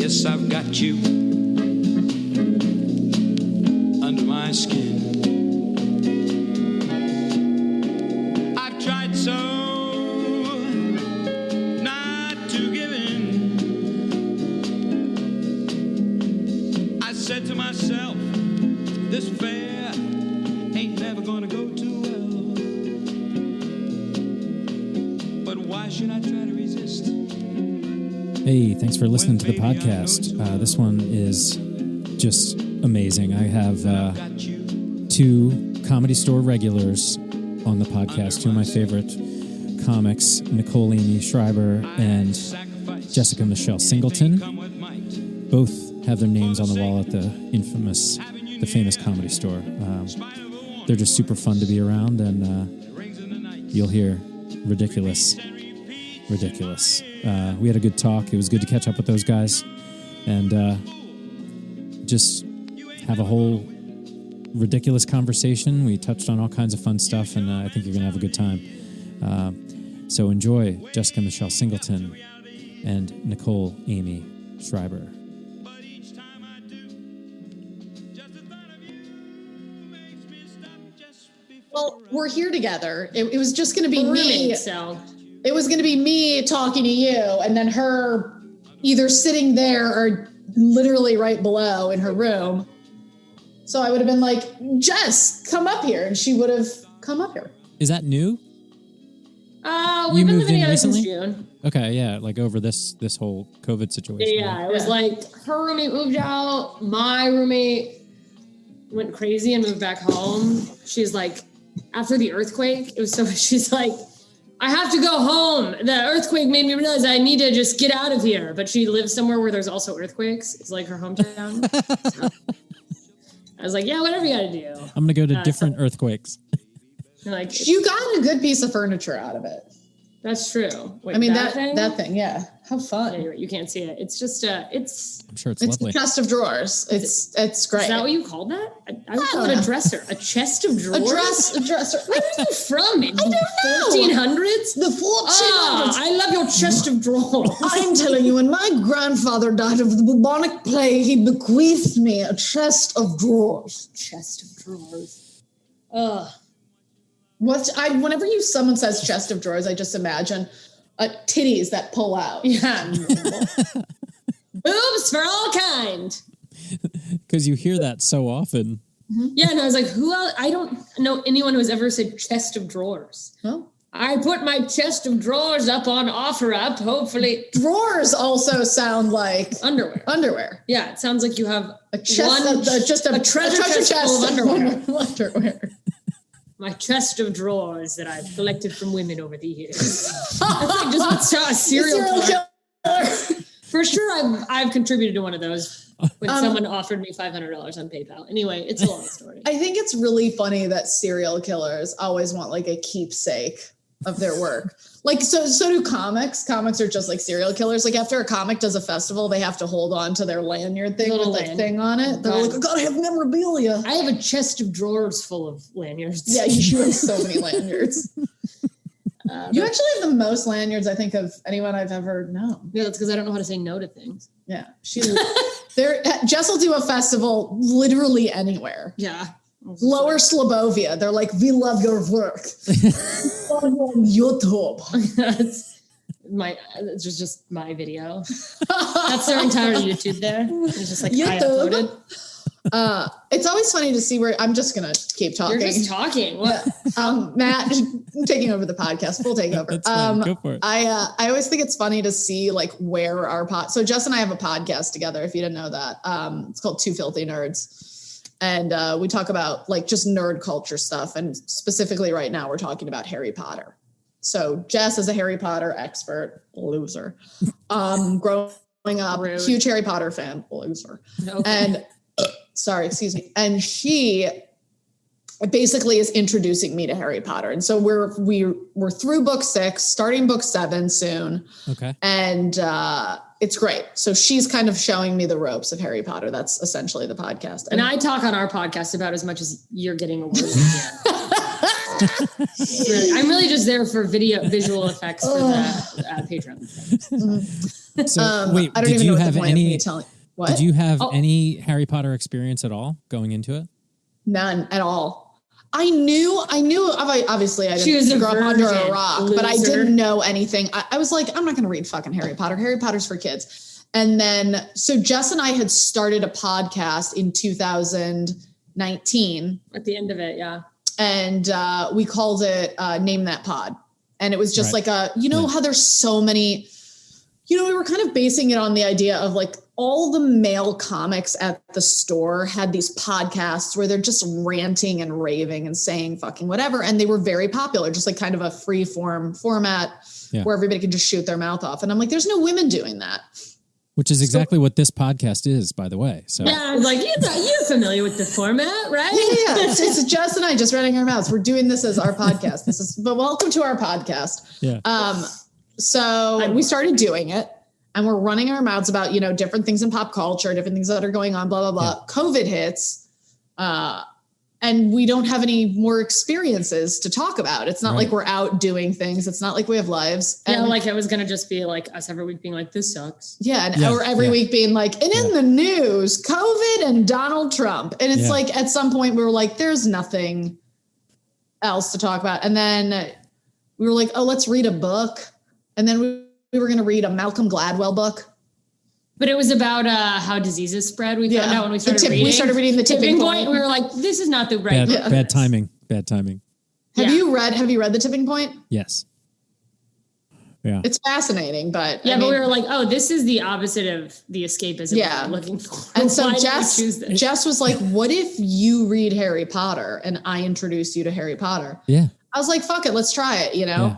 Yes, I've got you under my skin. I've tried so not to give in. I said to myself, this affair ain't never gonna go too well. But why should I try to resist? Hey, thanks for listening to the podcast. This one is just amazing. I have two Comedy Store regulars on the podcast, two of my favorite comics, Nicole, Aimee, Schreiber, and Jessica Michelle Singleton. Both have their names on the wall at the famous Comedy Store. They're just super fun to be around, and you'll hear ridiculous. We had a good talk. It was good to catch up with those guys and just have a whole ridiculous conversation. We touched on all kinds of fun stuff, and I think you're going to have a good time. So enjoy Jessica Michelle Singleton and Nicole Aimee Schreiber. Well, we're here together. It was just going to be me. So it was going to be me talking to you, and then her either sitting there or literally right below in her room. So I would have been like, Jess, come up here. And she would have come up here. Is that new? We've been living together since June. Okay, yeah, like over this whole COVID situation. Yeah, it was like her roommate moved out. My roommate went crazy and moved back home. She's like, after the earthquake, she's like, I have to go home. The earthquake made me realize I need to just get out of here. But she lives somewhere where there's also earthquakes. It's like her hometown. So I was like, yeah, whatever you got to do. I'm going to go to different earthquakes. Like, you got a good piece of furniture out of it. That's true. Wait, I mean, that thing, yeah. How fun. Yeah, you're right. You can't see it. It's just, I'm sure it's It's lovely. a chest of drawers. It's great. Is that what you called that? I would call it a dresser. A chest of drawers? A dresser. Where are you from? In I don't know. 1400s? The 1400s. I love your chest of drawers. I'm telling you, when my grandfather died of the bubonic plague, he bequeathed me a chest of drawers. Chest of drawers. Whenever someone says chest of drawers, I just imagine titties that pull out. Yeah. Boobs for all kind. Because you hear that so often. Mm-hmm. Yeah, and I was like, who else? I don't know anyone who has ever said chest of drawers. Well, I put my chest of drawers up on OfferUp, hopefully. Drawers also sound like underwear. Yeah, it sounds like you have a chest, a treasure chest full of underwear. Underwear. My chest of drawers that I've collected from women over the years. That's like just a serial killer. For sure, I've contributed to one of those when someone offered me $500 on PayPal. Anyway, it's a long story. I think it's really funny that serial killers always want like a keepsake of their work. Like, so do comics. Comics are just like serial killers. Like after a comic does a festival, they have to hold on to their lanyard thing with that thing on it. They're like, I gotta have memorabilia. I have a chest of drawers full of lanyards. Yeah, you have so many lanyards. You actually have the most lanyards, I think, of anyone I've ever known. Yeah, that's because I don't know how to say no to things. Yeah. Jess will do a festival literally anywhere. Yeah. Lower Slobovia. They're like, we love your work. On YouTube. It's just my video. That's their entire YouTube there. It's just like YouTube. I uploaded. It's always funny to see where I'm just gonna keep talking. You're just talking. What? Matt taking over the podcast. Full takeover. Go for it. I always think it's funny to see like where our so Jess and I have a podcast together. If you didn't know that, it's called Two Filthy Nerds. And we talk about like just nerd culture stuff. And specifically right now, we're talking about Harry Potter. So Jess is a Harry Potter expert, loser. Growing up, huge Harry Potter fan, loser. Okay. And excuse me. And she basically is introducing me to Harry Potter. And so we're through book 6, starting book 7 soon. Okay. And it's great. So she's kind of showing me the ropes of Harry Potter. That's essentially the podcast. And I talk on our podcast about as much as you're getting a word in here. I'm really just there for visual effects for the Patreon. So wait, I don't did even you know what have the point of any? me telling. What? Did you have any Harry Potter experience at all going into it? None at all. I knew. Obviously, I She was didn't a grow up under a virgin, rock, but I loser. didn't know anything. I was like, I'm not going to read fucking Harry Potter. Harry Potter's for kids. And then, so Jess and I had started a podcast in 2019. At the end of it, yeah. And we called it Name That Pod. And it was just Right. like how there's so many, we were kind of basing it on the idea of like all the male comics at the store had these podcasts where they're just ranting and raving and saying fucking whatever. And they were very popular, just like kind of a free form format where everybody could just shoot their mouth off. And I'm like, there's no women doing that. Which is exactly what this podcast is, by the way. So Yeah, I was like, you're familiar with the format, right? Yeah. It's Jess and I just running our mouths. We're doing this as our podcast. But welcome to our podcast. Yeah. So we started doing it and we're running our mouths about, different things in pop culture, different things that are going on, blah, blah, blah. Yeah. COVID hits, and we don't have any more experiences to talk about. It's not like we're out doing things. It's not like we have lives. And like it was going to just be like us every week being like, this sucks. Yeah. Or every week being like, and in the news, COVID and Donald Trump. And it's like, at some point we were like, there's nothing else to talk about. And then we were like, oh, let's read a book. And then we were going to read a Malcolm Gladwell book. But it was about how diseases spread. We found out when we started reading. We started reading The Tipping Point. We were like, this is not the right book. Bad timing. Bad timing. Have you read The Tipping Point? Yes. Yeah. It's fascinating, but but we were like, oh, this is the opposite of the escapism we're looking for. And so Jess was like, what if you read Harry Potter and I introduce you to Harry Potter? Yeah. I was like, fuck it, let's try it, Yeah.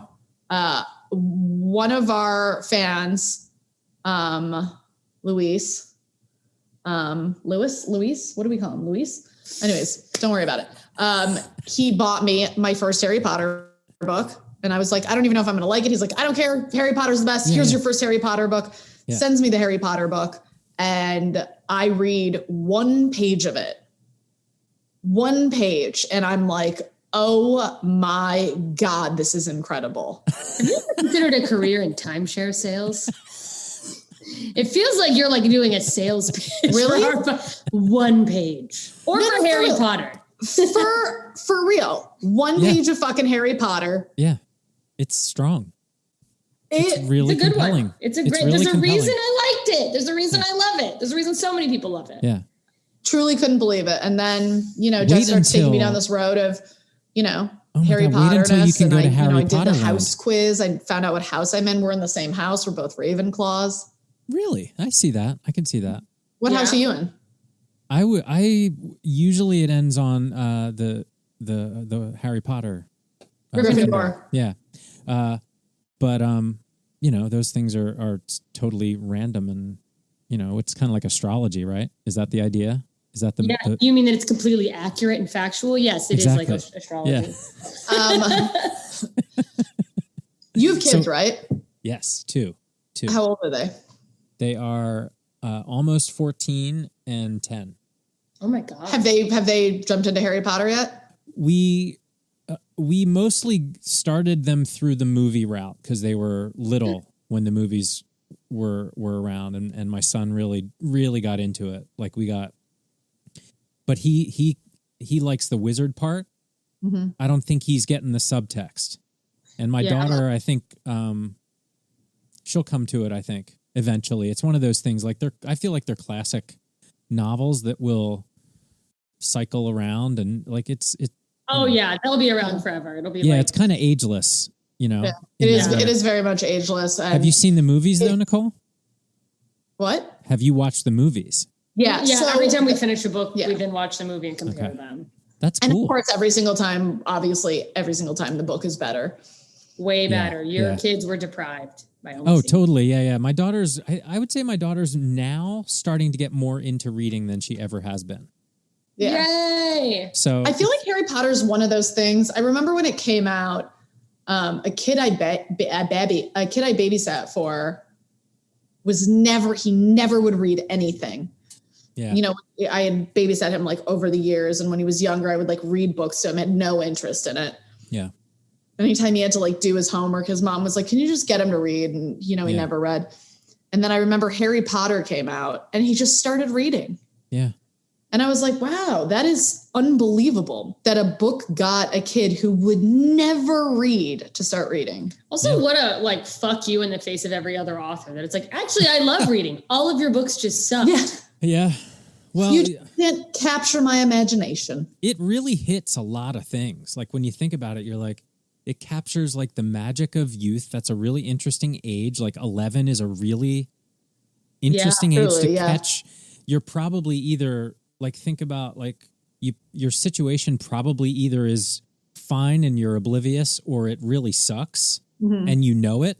One of our fans, Luis, what do we call him? Luis? Anyways, don't worry about it. He bought me my first Harry Potter book. And I was like, I don't even know if I'm going to like it. He's like, I don't care. Harry Potter's the best. Here's your first Harry Potter book. Yeah. Sends me the Harry Potter book. And I read one page of it. One page. And I'm like, oh my God, this is incredible. Have you ever considered a career in timeshare sales? It feels like you're like doing a sales pitch. Really? One page. Or for Harry Potter. For real. One page of fucking Harry Potter. Yeah. It's strong. It's really it's a good compelling. One. It's a great. There's a reason I liked it. There's a reason I love it. There's a reason so many people love it. Yeah. Truly couldn't believe it. And then, Jess started taking me down this road of, Harry Potter. Wait until you can go to Harry I Potter. did the house quiz. I found out what house I'm in. We're in the same house. We're both Ravenclaws. Really? I see that. I can see that. What house are you in? I usually it ends on the Harry Potter. Gryffindor. Yeah. But those things are totally random and it's kind of like astrology, right? Is that the idea? Is that the you mean that it's completely accurate and factual? Yes, it is like astrology. Yeah. You have kids, right? Yes, two. How old are they? They are almost 14 and 10. Oh my God. Have they jumped into Harry Potter yet? We mostly started them through the movie route because they were little when the movies were around, and my son really got into it. But he likes the wizard part. Mm-hmm. I don't think he's getting the subtext. And my daughter, I think she'll come to it. I think eventually. It's one of those things I feel like they're classic novels that will cycle around and they'll be around forever. It'll be it's kind of ageless, Yeah. It is very much ageless. Have you seen the movies though, Nicole? What? Have you watched the movies? Yeah. Yeah. So, every time we finish a book, we then watch the movie and compare them. That's cool. And of course, every single time the book is better. Way better. Your kids were deprived by totally. Yeah. My daughter's, I would say my daughter's now starting to get more into reading than she ever has been. Yeah. Yay. So I feel like Harry Potter is one of those things. I remember when it came out, a kid I babysat for he never would read anything. Yeah. I had babysat him over the years. And when he was younger, I would read books to him, had no interest in it. Yeah. Anytime he had to do his homework, his mom was like, can you just get him to read? And, he never read. And then I remember Harry Potter came out and he just started reading. Yeah. And I was like, wow, that is unbelievable that a book got a kid who would never read to start reading. Also, what a like fuck you in the face of every other author that it's like, actually, I love reading. All of your books just suck. Yeah. Yeah. Well, you can't capture my imagination. It really hits a lot of things. Like when you think about it, you're like, it captures like the magic of youth. That's a really interesting age. Like 11 is a really interesting age to catch. You're probably either like, think about like your situation probably either is fine and you're oblivious or it really sucks and you know it.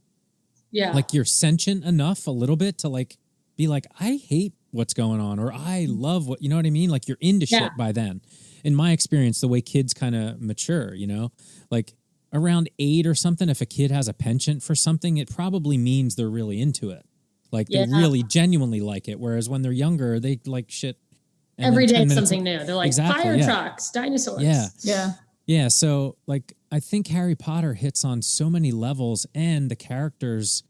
Yeah. Like you're sentient enough a little bit to like be like, I hate what's going on or I love what, you know what I mean? Like you're into shit by then. In my experience, the way kids kind of mature, you know, like around 8 or something, if a kid has a penchant for something, it probably means they're really into it. Like they really genuinely like it. Whereas when they're younger, they like shit. Every day it's something new. They're like fire trucks, dinosaurs. Yeah. Yeah. Yeah. So like, I think Harry Potter hits on so many levels and the characters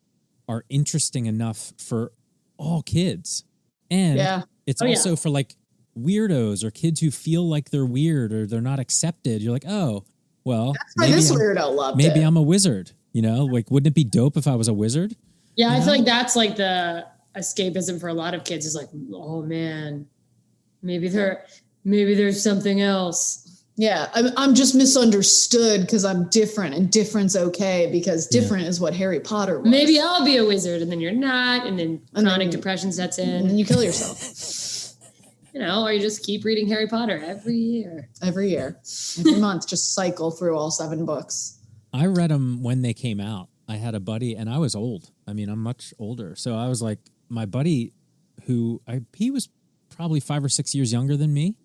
are interesting enough for all kids. And it's also for like weirdos or kids who feel like they're weird or they're not accepted. You're like, oh, well, that's why this weirdo loved maybe it. I'm a wizard, you know, like, wouldn't it be dope if I was a wizard? Yeah. I feel like that's like the escapism for a lot of kids is like, oh man, maybe there's something else. Yeah. I'm just misunderstood because I'm different and different's okay because different is what Harry Potter was. Maybe I'll be a wizard and then you're not. And then chronic depression sets in. And you kill yourself. You know, or you just keep reading Harry Potter every year. Every month, just cycle through all 7 books. I read them when they came out. I had a buddy and I was old. I mean, I'm much older. So I was like, my buddy he was probably 5 or 6 years younger than me.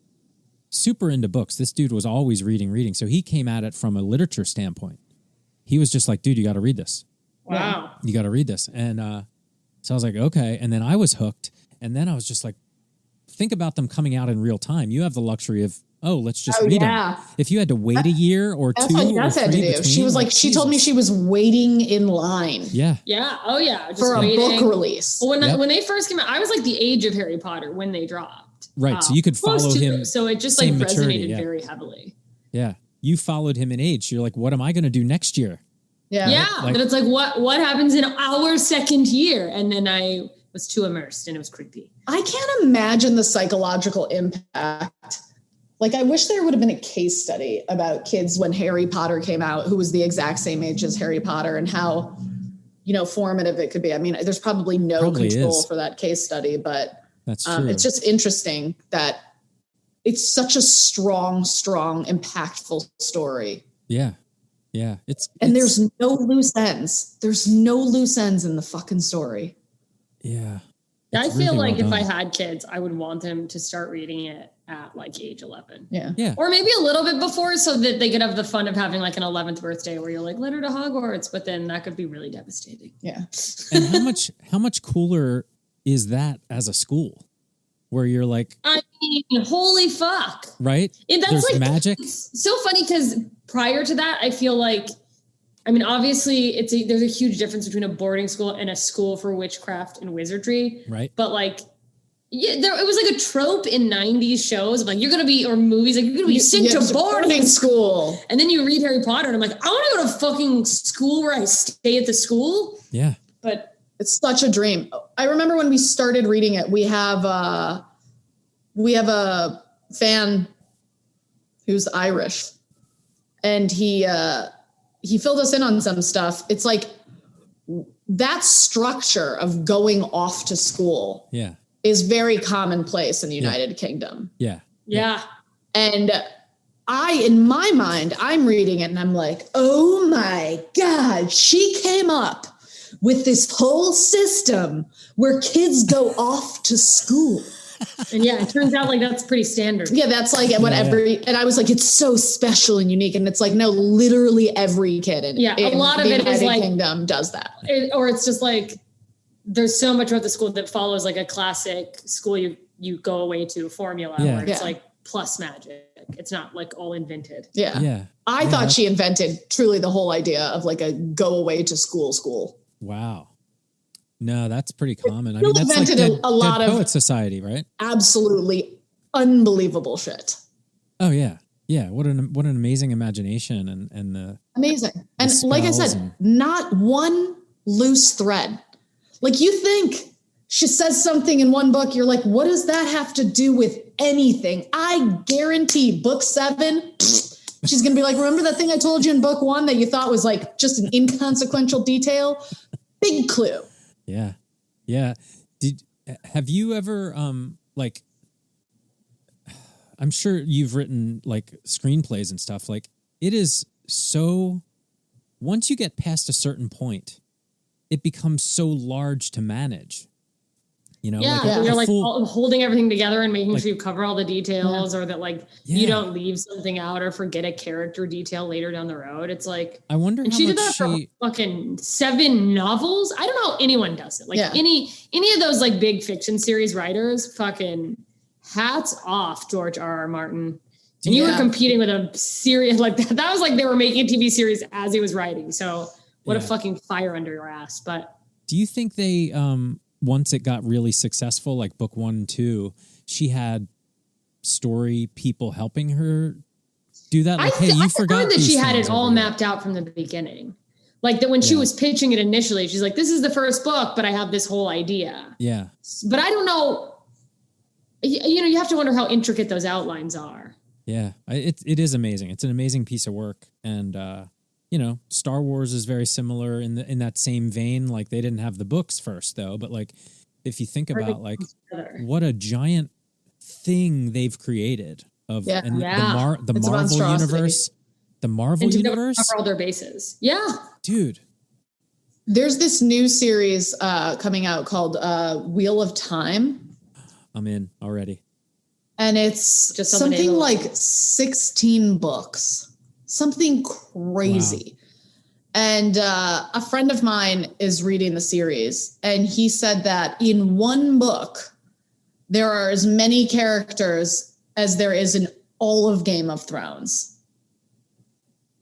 Super into books. This dude was always reading. So he came at it from a literature standpoint. He was just like, dude, you got to read this. Wow. You got to read this. And so I was like, okay. And then I was hooked. And then I was just like, think about them coming out in real time. You have the luxury of, let's just read them. If you had to wait a year or 2 or 3 between, she was like, she told me she was waiting in line. Yeah. Yeah. Oh yeah. Just for waiting. A book release. Well, when they first came out, I was like the age of Harry Potter when they dropped. Right. So you could follow him. So it just like resonated very heavily. Yeah. You followed him in age. You're like, what am I going to do next year? Yeah. Yeah. Like, but it's like, what happens in our second year? And then I was too immersed and it was creepy. I can't imagine the psychological impact. Like, I wish there would have been a case study about kids when Harry Potter came out, who was the exact same age as Harry Potter and how, you know, formative it could be. I mean, there's probably no control for that case study, but that's true. It's just interesting that it's such a strong, impactful story. Yeah. Yeah. There's no loose ends. There's no loose ends in the fucking story. Yeah. I feel like if I had kids, I would want them to start reading it at like age 11. Yeah. Yeah. Or maybe a little bit before so that they could have the fun of having like an 11th birthday where you're like, let her to Hogwarts, but then that could be really devastating. Yeah. And how much cooler is that as a school where you're like, I mean, holy fuck. Right? There's like magic. So funny because prior to that, I feel like, I mean, obviously there's a huge difference between a boarding school and a school for witchcraft and wizardry. Right. But like, it was like a trope in 90s shows of like, you're going to be, or movies, like you're going to be sent to boarding school. And then you read Harry Potter and I'm like, I want to go to fucking school where I stay at the school. Yeah. But it's such a dream. I remember when we started reading it, we have a fan who's Irish and he filled us in on some stuff. It's like that structure of going off to school. Yeah. Is very commonplace in the United Kingdom. Yeah. Yeah. And in my mind, I'm reading it and I'm like, oh my God, she came up with this whole system where kids go off to school. And yeah, it turns out like that's pretty standard. Yeah, that's like and I was like, it's so special and unique. And it's like, no, literally every kid in a lot of it is like Kingdom does that. Or it's just like, there's so much about the school that follows like a classic school you go away to formula where it's like plus magic. It's not like all invented. Yeah. Yeah. I thought she invented truly the whole idea of like a go away to school. Wow. No, that's pretty common. I Bill mean, that's like invented a lot Dead of Poet Society, right? absolutely unbelievable shit. Oh yeah, yeah. What an amazing imagination and the Amazing. And like I said, not one loose thread. Like you think she says something in one book, you're like, what does that have to do with anything? I guarantee book 7, she's going to be like, remember that thing I told you in book 1 that you thought was like just an inconsequential detail? Big clue. Yeah. Yeah. Have you ever, like, I'm sure you've written like screenplays and stuff. Like it is so, once you get past a certain point, it becomes so large to manage. You know, you're like holding everything together and making sure you cover all the details, or that like you don't leave something out or forget a character detail later down the road. It's like, I wonder. And she did that for fucking 7 novels. I don't know how anyone does it. Like any of those like big fiction series writers, fucking hats off, George R.R. Martin. And you were competing with a series like that. That was like they were making a TV series as he was writing. So what a fucking fire under your ass. But do you think they once it got really successful, like book 1 and 2, she had story people helping her do that? Like, I forgot that she had it all mapped out from the beginning. Like that when she was pitching it initially, she's like, this is the first book, but I have this whole idea. Yeah. But I don't know, you have to wonder how intricate those outlines are. Yeah. It is amazing. It's an amazing piece of work. And, Star Wars is very similar in that same vein. Like they didn't have the books first though, but like if you think about like what a giant thing they've created of the Marvel universe, cover all their bases. Yeah, dude. There's this new series coming out called Wheel of Time. I'm in already, and it's just something like 16 books. Something crazy. Wow. And a friend of mine is reading the series, and he said that in one book, there are as many characters as there is in all of Game of Thrones.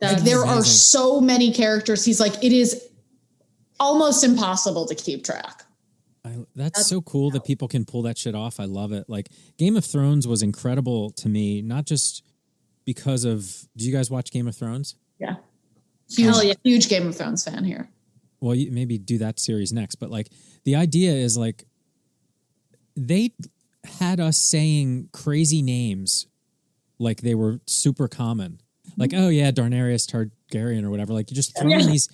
Like there are so many characters. He's like, it is almost impossible to keep track. That's so cool that people can pull that shit off. I love it. Like Game of Thrones was incredible to me, not just because of, do you guys watch Game of Thrones? Yeah. Huge Game of Thrones fan here. Well, you maybe do that series next, but like the idea is like they had us saying crazy names like they were super common. Like, oh yeah, Daenerys Targaryen or whatever. Like you just throwing these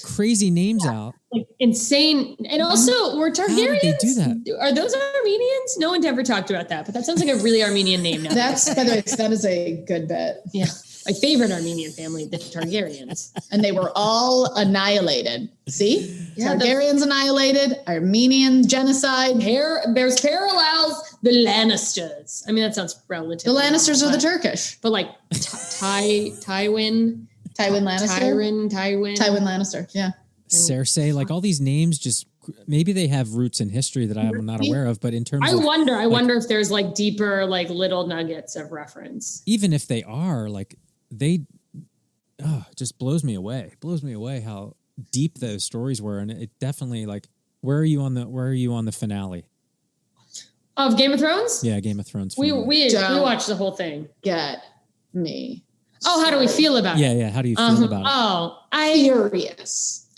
crazy names out. Like insane. And also, were Targaryens? How did they do that? Are those Armenians? No one's ever talked about that, but that sounds like a really Armenian name now. That's, by the way, that is a good bet. Yeah. My favorite Armenian family, the Targaryens. And they were all annihilated. See? Yeah, Targaryens annihilated, Armenian genocide. There's parallels. The Lannisters. I mean, that sounds relative. The Lannisters are the Turkish. But like Tywin Lannister. Tywin Lannister, yeah. Cersei, like all these names just, maybe they have roots in history that I'm not aware of, but in terms I wonder if there's like deeper, like little nuggets of reference. Even if they are, like it just blows me away. Blows me away how deep those stories were. And it definitely like, where are you on the finale? Of Game of Thrones? Yeah, Game of Thrones. We watched the whole thing. Get me. Oh, how do we feel about it? Yeah. How do you feel about it?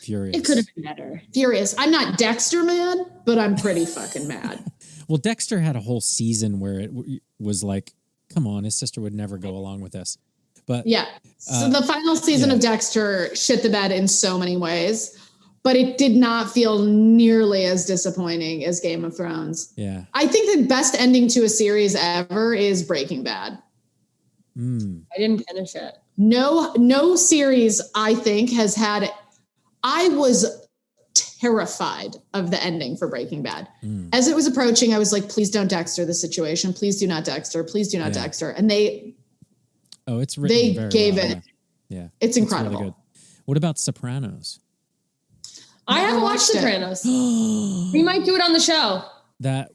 Furious. It could have been better. Furious. I'm not Dexter mad, but I'm pretty fucking mad. Well, Dexter had a whole season where it was like, come on, his sister would never go along with this. But yeah. So the final season of Dexter shit the bed in so many ways, but it did not feel nearly as disappointing as Game of Thrones. Yeah. I think the best ending to a series ever is Breaking Bad. I didn't finish it. No series, I think, has had. I was terrified of the ending for Breaking Bad. As it was approaching, I was like, please don't Dexter the situation. Please do not Dexter. Please do not Dexter. And it's written they very gave well, it. Yeah. It's incredible. Really good. What about Sopranos? I haven't watched Sopranos. We might do it on the show. That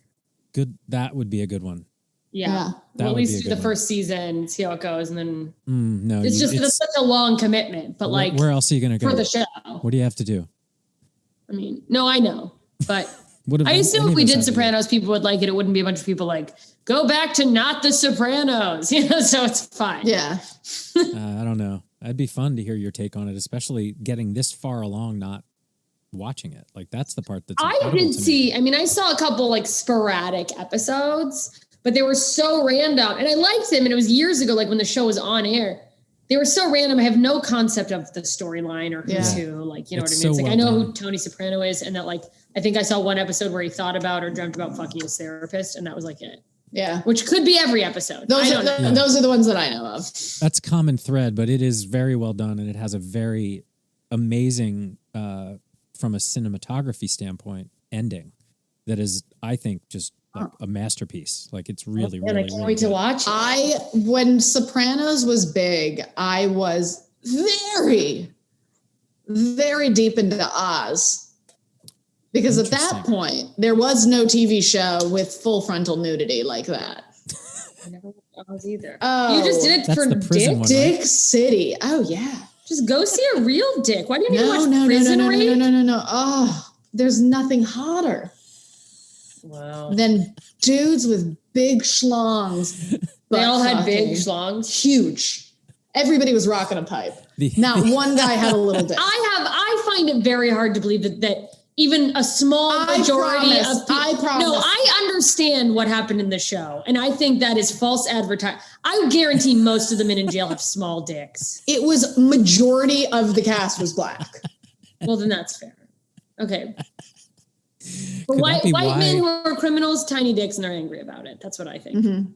would be a good one. Yeah. We'll at least do the first season, see how it goes, and then it's such a long commitment. But like, where else are you going to go for the show? What do you have to do? I mean, no, I know. But Would I have assume any if of we us did had to do it. Sopranos, people would like it. It wouldn't be a bunch of people like, go back to not the Sopranos, so it's fine. Yeah. I don't know. It'd be fun to hear your take on it, especially getting this far along, not watching it. Like that's the part that's I incredible did to me. see, I mean, I saw a couple like sporadic episodes, but they were so random and I liked them. And it was years ago, like when the show was on air, they were so random. I have no concept of the storyline or who's who, like, you know It's what I mean? so It's like, I well know done. who Tony Soprano is. And that like, I think I saw one episode where he thought about or dreamt about fucking his therapist. And that was like it, Yeah. which could be every episode. Those I are, don't know. those are the ones that I know of. That's common thread, but it is very well done, and it has a very amazing, from a cinematography standpoint, ending that is, I think, just like a masterpiece. Like it's really, And I really, can't really wait to good. watch it. When Sopranos was big, I was very, very deep into Oz. Because at that Interesting. point, there was no TV show with full frontal nudity like that. I never watched Oz either. Oh, You just did it That's for the prison dick? one, Dick City. Oh, yeah. Just go see a real dick. Why do you need to watch No. Prison Rape? Oh, there's nothing hotter Wow. than dudes with big schlongs. They all had butt big fucking. schlongs. Huge. Everybody was rocking a pipe. Not one guy had a little dick. I find it very hard to believe that even a small majority of people. I promise. No, I understand what happened in the show, and I think that is false advertising. I guarantee most of the men in jail have small dicks. It was majority of the cast was black. Well, then that's fair. Okay. But Could that be white men why- who are criminals, tiny dicks, and they're angry about it. That's what I think. Mm-hmm.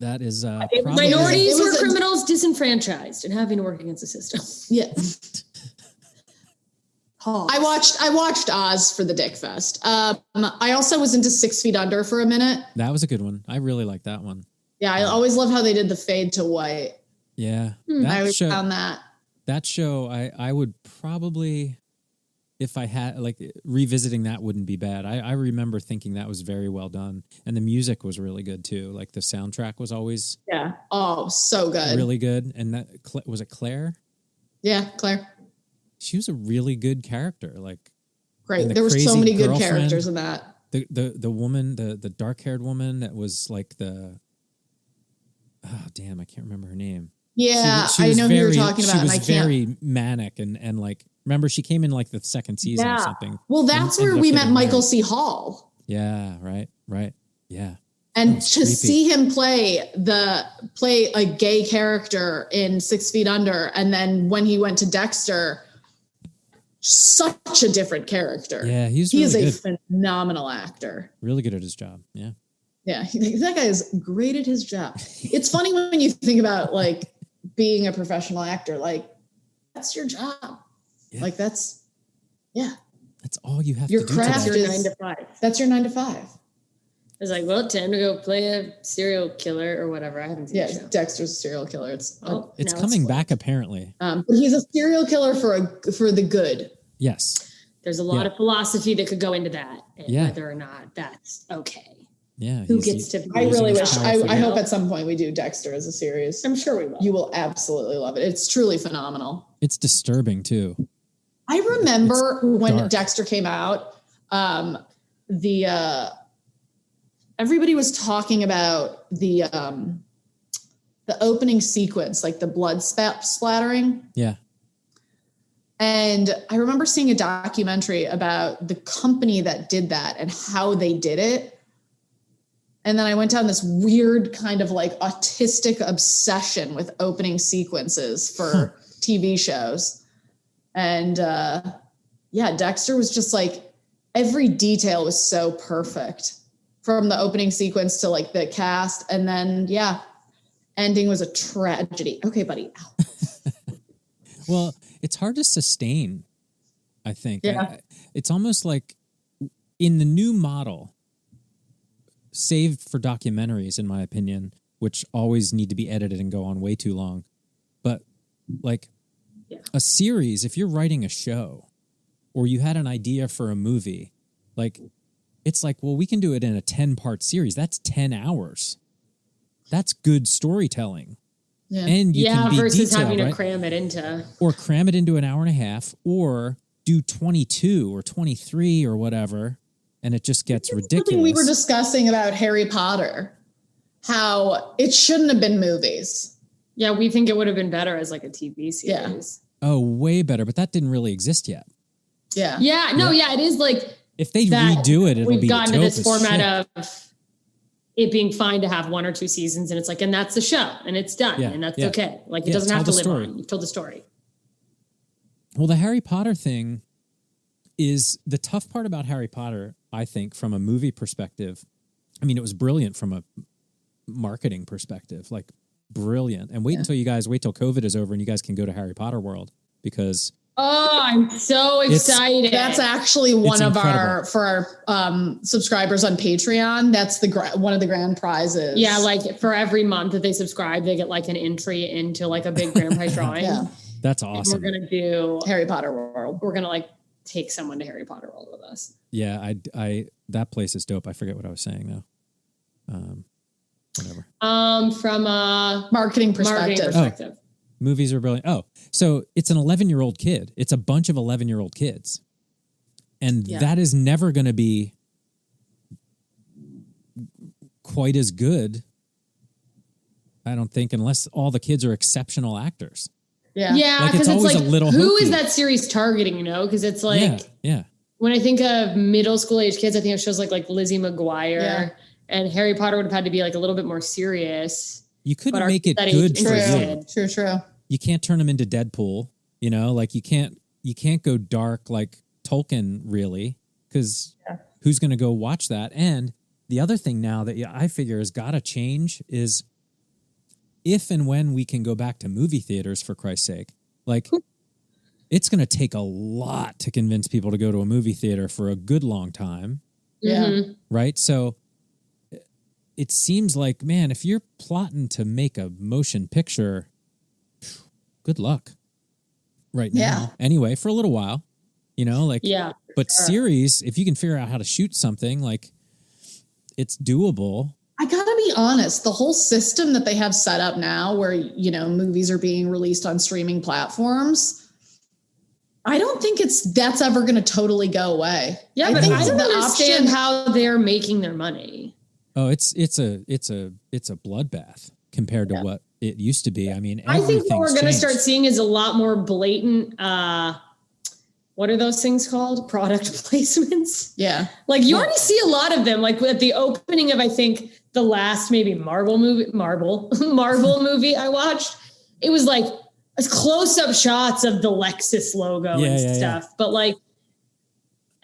That is probably Minorities It who was are a- criminals, disenfranchised, and having to work against the system. Yeah. I watched Oz for the Dick Fest. I also was into 6 Feet Under for a minute. That was a good one. I really like that one. Yeah, I always love how they did the fade to white. Yeah, I that always show. found that. That show, I would probably, if I had like revisiting that, wouldn't be bad. I remember thinking that was very well done, and the music was really good too. Like the soundtrack was always Yeah. Oh, so good. really good. And that was it. Claire, Yeah, Claire. she was a really good character. Like Great. And the There were so crazy many good girlfriend. characters in that. the woman, the dark haired woman that was like the, oh damn, I can't remember her name. Yeah, She I was know who you're very- talking about, She and was I can't. very manic and like, remember she came in like the second season or Yeah. something. Well, that's and where ended we up met getting Michael married. C. Hall. Yeah, right. Yeah. And was to creepy. see him play a gay character in 6 Feet Under, and then when he went to Dexter, such a different character. Yeah, he's he is really a good. phenomenal actor. Really good at his job. Yeah. Yeah, that guy is great at his job. It's funny when you think about like being a professional actor, like that's your job. Yeah. Like that's all you have Your to do craft today. Your is- 9 to 5. that's your 9 to 5. I was like, well, time to go play a serial killer or whatever. I haven't seen Yeah, the show. Dexter's a serial killer. It's It's now coming fun. back apparently. but he's a serial killer for the good. Yes. There's a lot Yeah. of philosophy that could go into that, and Yeah. whether or not that's okay. Yeah. Who he's- gets to? I using really his wish. power I for hope good. at some point we do Dexter as a series. I'm sure we will. You will absolutely love it. It's truly phenomenal. It's disturbing too. I remember when dark. Dexter came out, everybody was talking about the opening sequence, like the blood splattering. Yeah. And I remember seeing a documentary about the company that did that and how they did it. And then I went down this weird kind of like autistic obsession with opening sequences for TV shows. And Dexter was just like, every detail was so perfect from the opening sequence to like the cast. And then, ending was a tragedy. Okay, buddy. Ow. Well, it's hard to sustain, I think. Yeah. It's almost like in the new model, saved for documentaries, in my opinion, which always need to be edited and go on way too long. But like a series, if you're writing a show or you had an idea for a movie, like it's like, well, we can do it in a 10-part series. That's 10 hours. That's good storytelling. Yeah. And you can be versus detailed, having right? to cram it into. Or cram it into an hour and a half, or do 22 or 23 or whatever, and it just gets ridiculous. Something we were discussing about Harry Potter, how it shouldn't have been movies. Yeah, we think it would have been better as like a TV series. Yeah. Oh, way better, but that didn't really exist yet. Yeah. Yeah, no, yeah, it is like if they redo it, it'll we've be gotten to this dope as format shit. of it being fine to have 1 or 2 seasons, and it's like, and that's the show, and it's done, and that's okay. Like it doesn't have to live on. You've told the story. Well, the Harry Potter thing is the tough part about Harry Potter, I think, from a movie perspective. I mean, it was brilliant from a marketing perspective, like brilliant. And wait till COVID is over and you guys can go to Harry Potter World, because I'm so excited. That's actually one of our subscribers on Patreon. That's one of the grand prizes. Yeah, like for every month that they subscribe, they get like an entry into like a big grand prize drawing. Yeah. That's awesome. And we're gonna do Harry Potter World. We're gonna like take someone to Harry Potter World with us. Yeah, I that place is dope. I forget what I was saying though. Whatever. From a marketing perspective. Oh, movies are brilliant. Oh, so it's an 11-year-old kid. It's a bunch of 11-year-old kids. And that is never going to be quite as good, I don't think, unless all the kids are exceptional actors. Yeah. Yeah, like because it's like, a little who hokey. is that series targeting, you know? Because it's like, yeah. When I think of middle school age kids, I think of shows like Lizzie McGuire and Harry Potter would have had to be like a little bit more serious. You couldn't make it good for you. True. You can't turn them into Deadpool, you know, like you can't go dark like Tolkien really, because who's going to go watch that? And the other thing now that I figure has got to change is if and when we can go back to movie theaters, for Christ's sake, like it's going to take a lot to convince people to go to a movie theater for a good long time. Yeah. Mm-hmm. Right. So it seems like, man, if you're plotting to make a motion picture, good luck right now. Yeah. Anyway, for a little while, you know, like, but series, if you can figure out how to shoot something, like it's doable. I gotta be honest, the whole system that they have set up now where, you know, movies are being released on streaming platforms, I don't think that's ever going to totally go away. Yeah, but I don't understand how they're making their money. Oh, it's a bloodbath compared to what it used to be. I mean, I think what we're going to start seeing is a lot more blatant, what are those things called? Product placements. Yeah. Like you already see a lot of them, like at the opening of, I think the last maybe Marvel movie I watched, it was like close-up shots of the Lexus logo and stuff. Yeah. But like,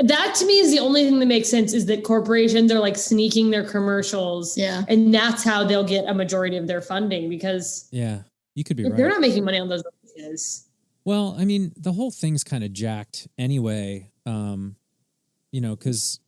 that to me is the only thing that makes sense, is that corporations are like sneaking their commercials. Yeah. And that's how they'll get a majority of their funding, because you could be right. They're not making money on those releases. Well, I mean, the whole thing's kind of jacked anyway, you know, because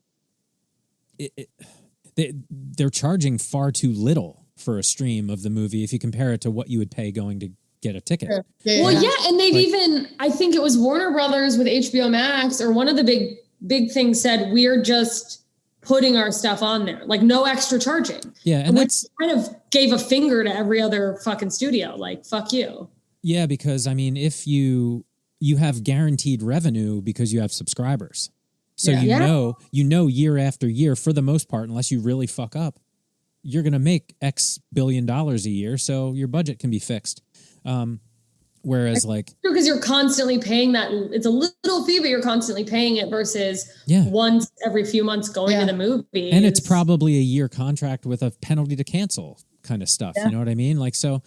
they're charging far too little for a stream of the movie if you compare it to what you would pay going to get a ticket. And they've even, I think it was Warner Brothers with HBO Max, or one of the big things said, we're just putting our stuff on there, like no extra charging. Yeah, and that's kind of gave a finger to every other fucking studio, like fuck you. Yeah, because I mean, if you have guaranteed revenue because you have subscribers. So you know year after year, for the most part, unless you really fuck up, you're going to make X billion dollars a year, so your budget can be fixed. Whereas like, because you're constantly paying that, it's a little fee, but you're constantly paying it versus once every few months going to the movie. And it's probably a year contract with a penalty to cancel kind of stuff. You know what I mean? Like, so,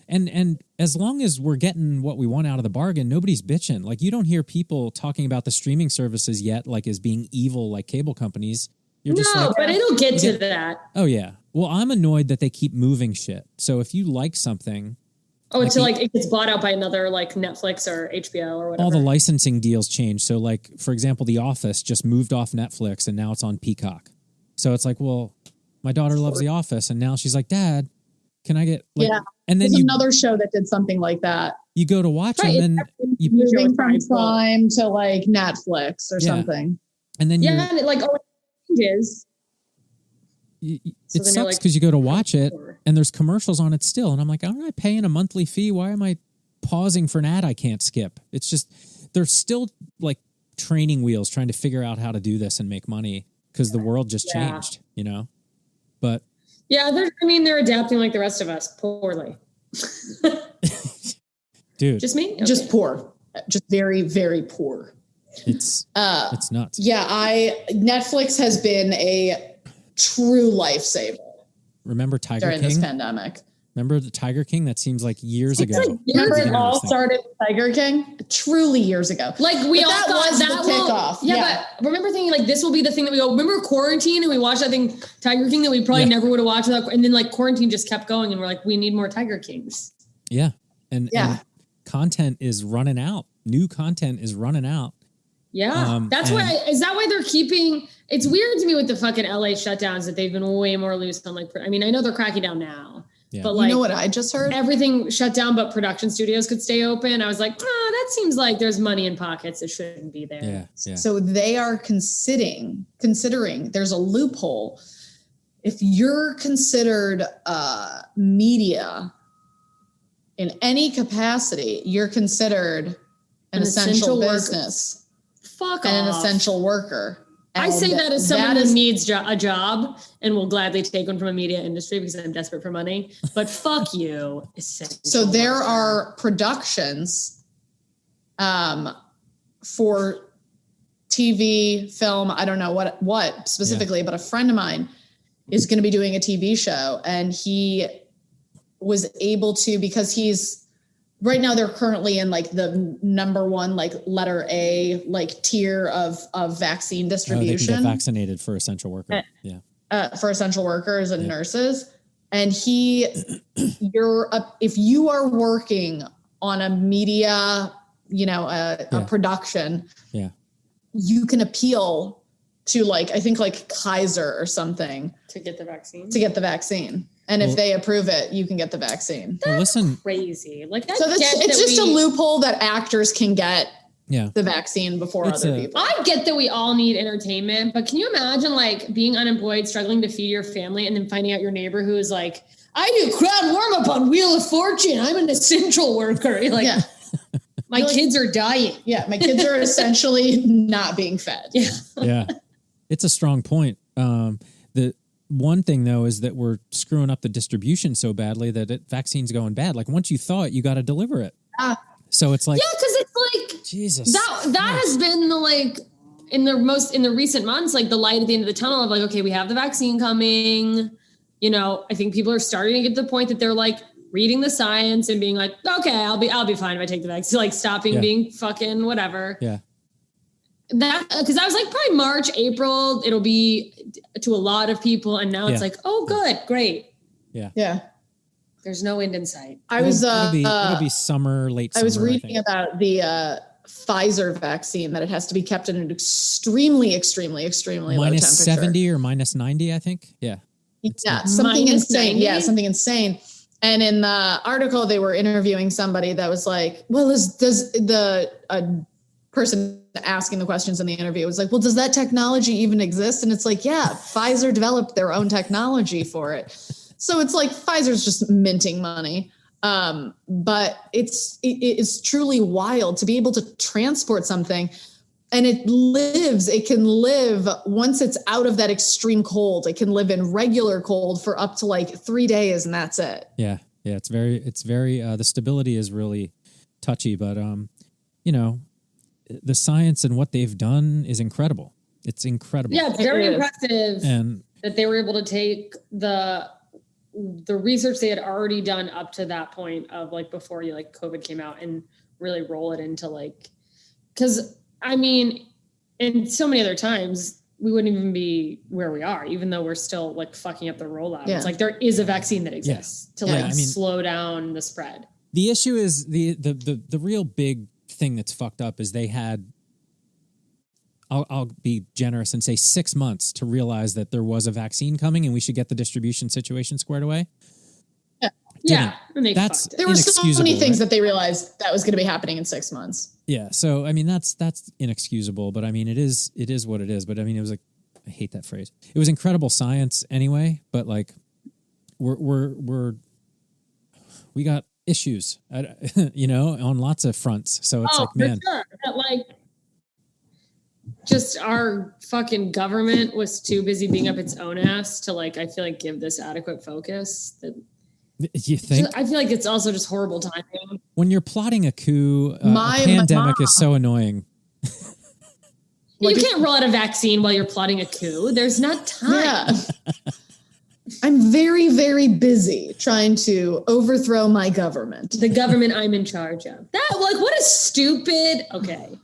and as long as we're getting what we want out of the bargain, nobody's bitching. Like, you don't hear people talking about the streaming services yet, like as being evil, like cable companies. You're just like, but it'll get to that. Oh yeah. Well, I'm annoyed that they keep moving shit. So if you like something, until like it gets bought out by another like Netflix or HBO or whatever. All the licensing deals change. So like, for example, The Office just moved off Netflix and now it's on Peacock. So it's like, well, my daughter loves The Office and now she's like, Dad, can I get like, and then there's another show that did something like that. You go to watch them and you moving from Prime to like Netflix or something. And then and it like changes. It sucks because you go to watch it and there's commercials on it still. And I'm like, I'm not paying a monthly fee. Why am I pausing for an ad I can't skip? It's just, they're still like training wheels trying to figure out how to do this and make money because the world just Yeah. changed, you know? But Yeah, they're adapting like the rest of us poorly. dude, Just me? Okay. Just poor. Just very, very poor. it's nuts. Yeah, Netflix has been a true lifesaver Remember Tiger during King? this pandemic. Remember the Tiger King? That seems like years ago. Remember it all Interesting. started with Tiger King? Truly years ago. Like we But all that thought was that the will, kickoff. yeah, but remember thinking like this will be the thing that we go. Remember quarantine and we watched that thing Tiger King that we probably never would have watched without, and then like quarantine just kept going and we're like we need more Tiger Kings. Yeah. And content is running out. New content is running out. Yeah, that's why. Is that why they're keeping? It's weird to me with the fucking LA shutdowns that they've been way more loose on. Like, I mean, I know they're cracking down now, but like, you know what I just heard? Everything shut down, but production studios could stay open. I was like, that seems like there's money in pockets that shouldn't be there. Yeah. So they are considering there's a loophole. If you're considered media in any capacity, you're considered an essential business. Fuck and off. an essential worker. I say that as someone who needs a job and will gladly take one from a media industry because I'm desperate for money. But fuck you. So there are productions for TV, film, I don't know what specifically, but a friend of mine is going to be doing a TV show, and he was able to, because right now they're currently in like the number one, like letter A, like tier of vaccine distribution. They can get vaccinated for essential worker. For essential workers and nurses. And if you are working on a media, a production, you can appeal to like, I think like Kaiser or something to get the vaccine. And if they approve it, you can get the vaccine. That's crazy. Like, it's just a loophole that actors can get the vaccine before other people. I get that we all need entertainment, but can you imagine like being unemployed, struggling to feed your family, and then finding out your neighbor who is like, I do crowd warm up on Wheel of Fortune. I'm an essential worker. You're like, my kids are dying. Yeah, my kids are essentially not being fed. Yeah, it's a strong point. The one thing though is that we're screwing up the distribution so badly that vaccine's going bad. Like once you thaw it, you got to deliver it. So it's like, because it's like Jesus. That has been the like in the recent months, like the light at the end of the tunnel of like, okay, we have the vaccine coming. I think people are starting to get to the point that they're like reading the science and being like, okay, I'll be fine if I take the vaccine. Like stopping being fucking whatever. Yeah. That because I was like probably March, April, it'll be to a lot of people, and now it's like, oh, good, great, yeah. There's no end in sight. It'll be summer, late summer. I was reading about the Pfizer vaccine that it has to be kept at an extremely, extremely, extremely low temperature. Minus 70 or minus 90, I think. Yeah, something insane. 90? Yeah, something insane. And in the article, they were interviewing somebody that was like, well, does the person asking the questions in the interview was like, well, does that technology even exist? And it's like, yeah, Pfizer developed their own technology for it. So it's like Pfizer's just minting money. But it's truly wild to be able to transport something, and it can live once it's out of that extreme cold. It can live in regular cold for up to like 3 days, and that's it. Yeah. It's very the stability is really touchy, but the science and what they've done is incredible. It's incredible. Yeah, it's very impressive and that they were able to take the research they had already done up to that point of like before COVID came out and really roll it into like, because I mean, in so many other times we wouldn't even be where we are, even though we're still like fucking up the rollout. Yeah. It's like there is a vaccine that exists to slow down the spread. The issue is the real big thing that's fucked up is they had, I'll be generous and say 6 months to realize that there was a vaccine coming and we should get the distribution situation squared away. Yeah. There were so many things that they realized that was going to be happening in 6 months. Yeah. So, I mean, that's inexcusable, but I mean, it is what it is. But I mean, it was like, I hate that phrase. It was incredible science anyway, but like we got issues, on lots of fronts. So it's like, man, for sure. But like, just our fucking government was too busy being up its own ass to like, I feel like give this adequate focus. You think? I feel like it's also just horrible timing. When you're plotting a coup, a pandemic is so annoying. You can't roll out a vaccine while you're plotting a coup. There's not time. Yeah. I'm very, very busy trying to overthrow my government. The government I'm in charge of. What a stupid. Okay.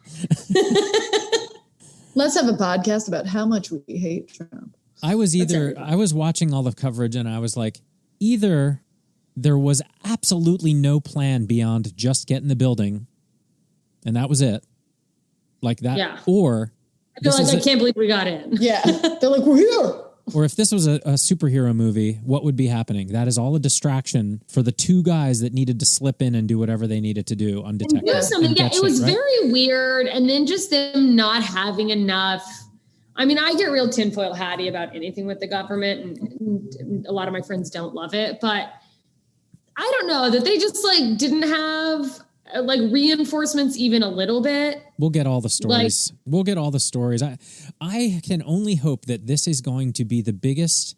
Let's have a podcast about how much we hate Trump. I was watching all the coverage and I was like, either there was absolutely no plan beyond just get in the building and that was it. Like that. Yeah. Or I feel like I can't believe we got in. Yeah. They're like, we're here. Or if this was a superhero movie, what would be happening? That is all a distraction for the two guys that needed to slip in and do whatever they needed to do undetected. It was very weird. And then just them not having enough. I mean, I get real tinfoil hatty about anything with the government, and a lot of my friends don't love it. But I don't know that they just like didn't have like reinforcements even a little bit. We'll get all the stories. I can only hope that this is going to be the biggest,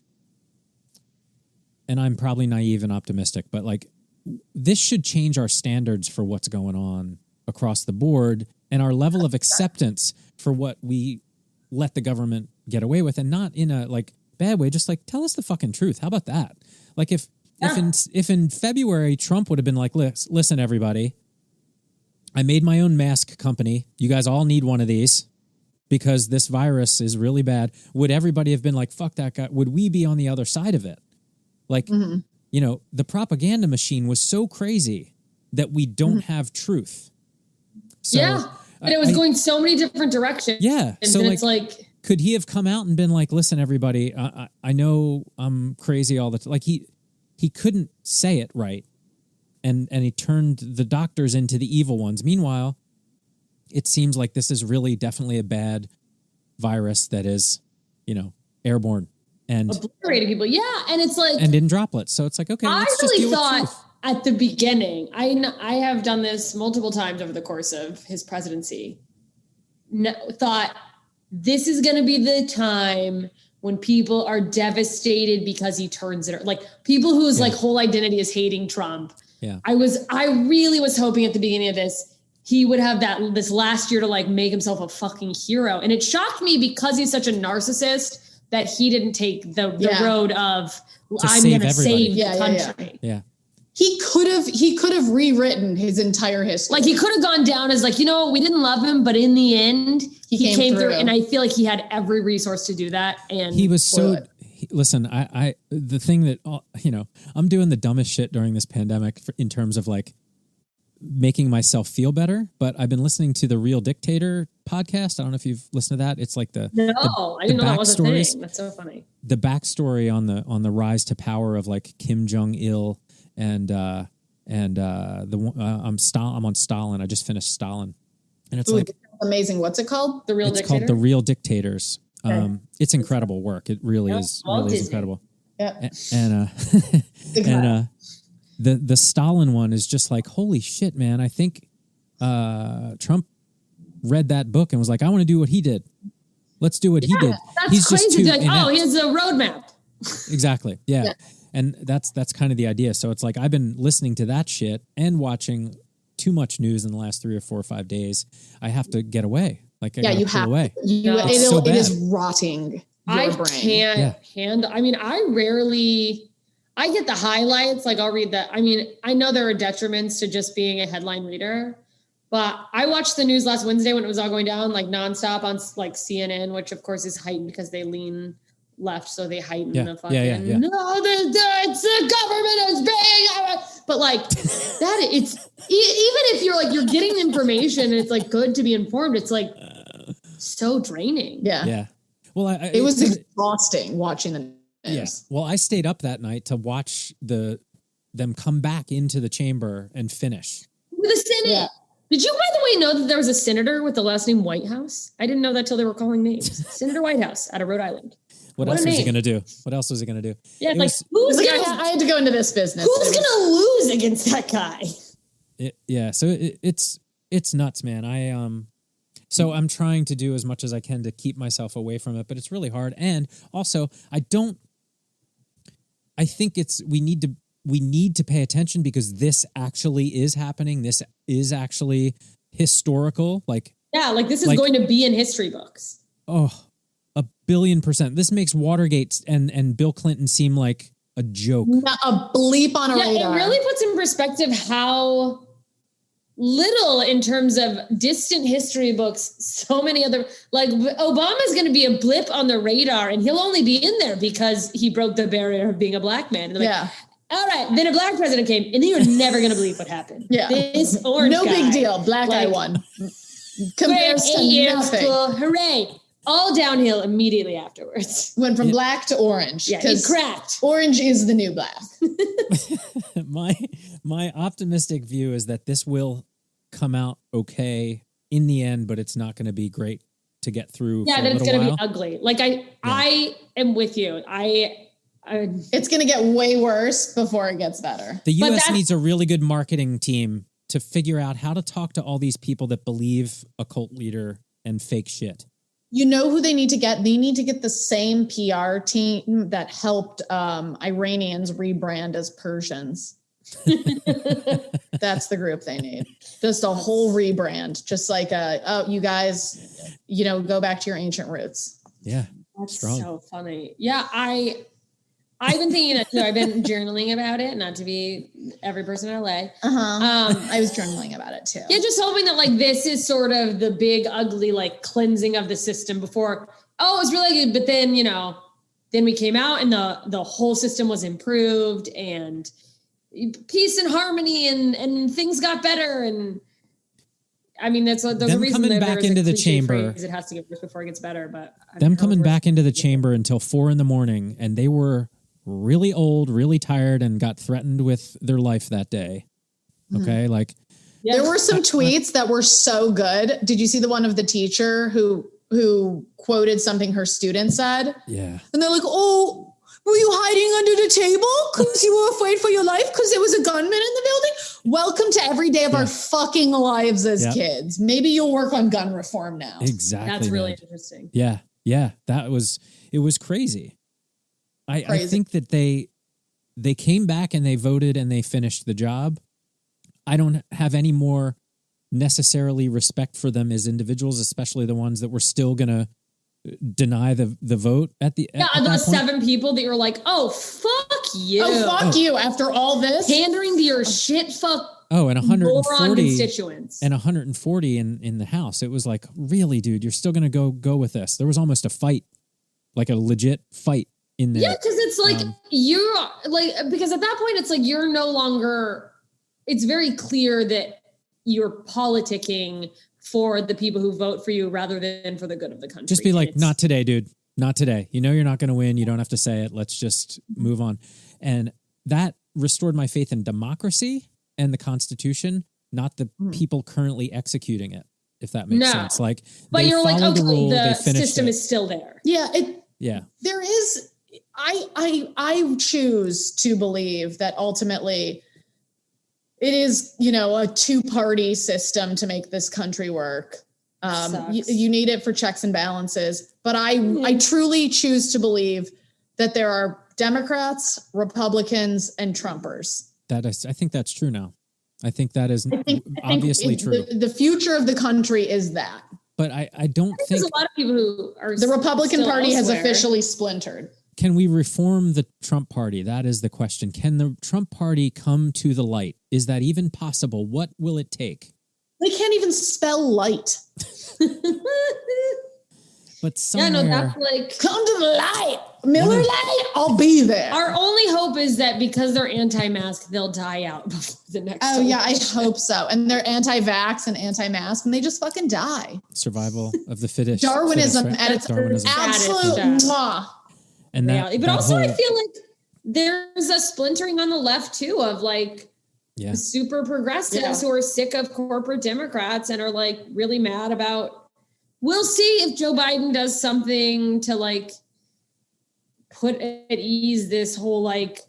and I'm probably naive and optimistic, but like this should change our standards for what's going on across the board and our level of acceptance for what we let the government get away with, and not in a like bad way, just like tell us the fucking truth. How about that? Like if in February Trump would have been like, listen everybody, I made my own mask company. You guys all need one of these because this virus is really bad. Would everybody have been like, fuck that guy? Would we be on the other side of it? Like, you know, the propaganda machine was so crazy that we don't have truth. So, yeah. And it was going so many different directions. Yeah. And so it's like, could he have come out and been like, listen, everybody, I know I'm crazy all the time. Like he couldn't say it right. And he turned the doctors into the evil ones. Meanwhile, it seems like this is really definitely a bad virus that is, you know, airborne and obliterating people. Yeah, and it's like and in droplets. So it's like, okay, I let's really just deal thought with truth. at the beginning. I have done this multiple times over the course of his presidency. Thought this is going to be the time when people are devastated because he turns it, like people whose like whole identity is hating Trump. Yeah. I really was hoping at the beginning of this, he would have this last year to like make himself a fucking hero. And it shocked me because he's such a narcissist that he didn't take the road of I'm going to save the country. Yeah. He could have rewritten his entire history. Like he could have gone down as like, you know, we didn't love him, but in the end he came through. And I feel like he had every resource to do that. And he was listen, the thing that, you know, I'm doing the dumbest shit during this pandemic in terms of like making myself feel better, but I've been listening to the Real Dictator podcast. I don't know if you've listened to that. It's like I didn't know that was a thing. That's so funny. The backstory on the rise to power of like Kim Jong-il and I'm on Stalin. I just finished Stalin. And it's like amazing. What's it called? The Real Dictator? It's called The Real Dictators. It's incredible work. It really is incredible. Yeah. And the Stalin one is just like, holy shit, man. I think Trump read that book and was like, I want to do what he did. Let's do what he did. That's He's crazy. just too like, oh, he has a roadmap. Exactly. Yeah. And that's kind of the idea. So it's like I've been listening to that shit and watching too much news in the last 3 or 4 or 5 days. I have to get away. Like, you have away. It is rotting your brain. Can't handle. I mean, I get the highlights. Like I'll read that. I mean, I know there are detriments to just being a headline reader, but I watched the news last Wednesday when it was all going down like nonstop on like CNN, which of course is heightened because they lean left. So they heighten the fucking, no, it's the government is being, but like that, it's even if you're like, you're getting information and it's like good to be informed. It's like so draining. Yeah. Well, it was exhausting watching the news. Yeah. Well, I stayed up that night to watch them come back into the chamber and finish. The Senate. Yeah. Did you, by the way, know that there was a senator with the last name Whitehouse? I didn't know that till they were calling names. Senator Whitehouse out of Rhode Island. What else was he going to do? Yeah, like who's going to? I had to go into this business. Who's going to lose against that guy? So it's nuts, man. So I'm trying to do as much as I can to keep myself away from it, but it's really hard. And also, I think we need to pay attention because this actually is happening. This is actually historical. Like this is going to be in history books. Oh, 1,000,000,000%. This makes Watergate and Bill Clinton seem like a joke. Not a bleep on a radar. It really puts in perspective how little in terms of distant history books, so many other, like Obama's going to be a blip on the radar and he'll only be in there because he broke the barrier of being a black man. And like, all right, then a black president came and then you're never going to believe what happened. Yeah. This orange no guy, big deal. Black guy won. Compares to nothing. School, hooray. All downhill immediately afterwards. Went from black to orange. Yeah, it cracked. Orange is the new black. My optimistic view is that this will come out okay in the end, but it's not going to be great to get through. Yeah, that it's going to be ugly. Like I am with you. It's going to get way worse before it gets better. The U.S. needs a really good marketing team to figure out how to talk to all these people that believe a cult leader and fake shit. You know who they need to get? They need to get the same PR team that helped Iranians rebrand as Persians. That's the group they need. Just a whole rebrand. Just like, you guys, go back to your ancient roots. Yeah. That's so funny. Yeah. I've been thinking that too. I've been journaling about it, not to be every person in LA. I was journaling about it too. Yeah, just hoping that like this is sort of the big ugly like cleansing of the system before. It was really good, but then then we came out and the whole system was improved and peace and harmony and things got better. And I mean there's a reason coming that back into the chamber. It has to get worse before it gets better. But them coming back into the chamber until 4 a.m, and they were really old, really tired, and got threatened with their life that day. Okay, there were some tweets that were so good. Did you see the one of the teacher who quoted something her student said? Yeah, and they're like, "Oh, were you hiding under the table because you were afraid for your life because there was a gunman in the building?" Welcome to every day of our fucking lives as kids. Maybe you'll work on gun reform now. Exactly, that's really interesting. Yeah, it was crazy. I think that they came back and they voted and they finished the job. I don't have any more necessarily respect for them as individuals, especially the ones that were still going to deny the vote at the those 7 people that you were like, oh, fuck you. Oh, fuck you after all this. Pandering to your shit fuck. Oh, and 140 constituents. And 140 in the House. It was like, really, dude, you're still going to go with this. There was almost a fight, like a legit fight. In there. Yeah, because it's like you're like, because at that point it's like you're no longer, it's very clear that you're politicking for the people who vote for you rather than for the good of the country. Just be like, not today, dude. Not today. You're not going to win. You don't have to say it. Let's just move on. And that restored my faith in democracy and the Constitution, not the people currently executing it, if that makes sense. Like, but you're like, okay, the system is still there. Yeah. There is. I choose to believe that ultimately it is, a 2-party system to make this country work. You need it for checks and balances, but I truly choose to believe that there are Democrats, Republicans, and Trumpers. I think that's true now. I think that is obviously true. The future of the country is that. But I don't think there's a lot of people who are. The Republican Party has officially splintered. Can we reform the Trump Party? That is the question. Can the Trump Party come to the light? Is that even possible? What will it take? They can't even spell light. But somewhere... that's like... Come to the light. Miller Lite, I'll be there. Our only hope is that because they're anti-mask, they'll die out before the next election. Yeah, I hope so. And they're anti-vax and anti-mask, and they just fucking die. Survival of the fittest. Darwinism right? at its absolute mwah. And but also I feel like there's a splintering on the left too of like super progressives who are sick of corporate Democrats and are like really mad about, we'll see if Joe Biden does something to like put at ease this whole like,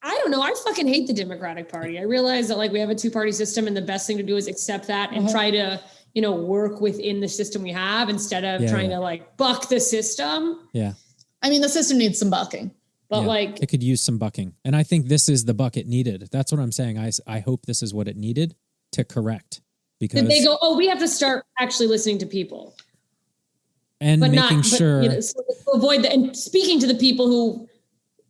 I don't know. I fucking hate the Democratic Party. I realize that like we have a 2-party system and the best thing to do is accept that and try to work within the system we have instead of trying to like buck the system. Yeah. I mean, the system needs some bucking. But like it could use some bucking. And I think this is the buck it needed. That's what I'm saying. I hope this is what it needed to correct. Because they go, we have to start actually listening to people. And making sure so avoid that and speaking to the people who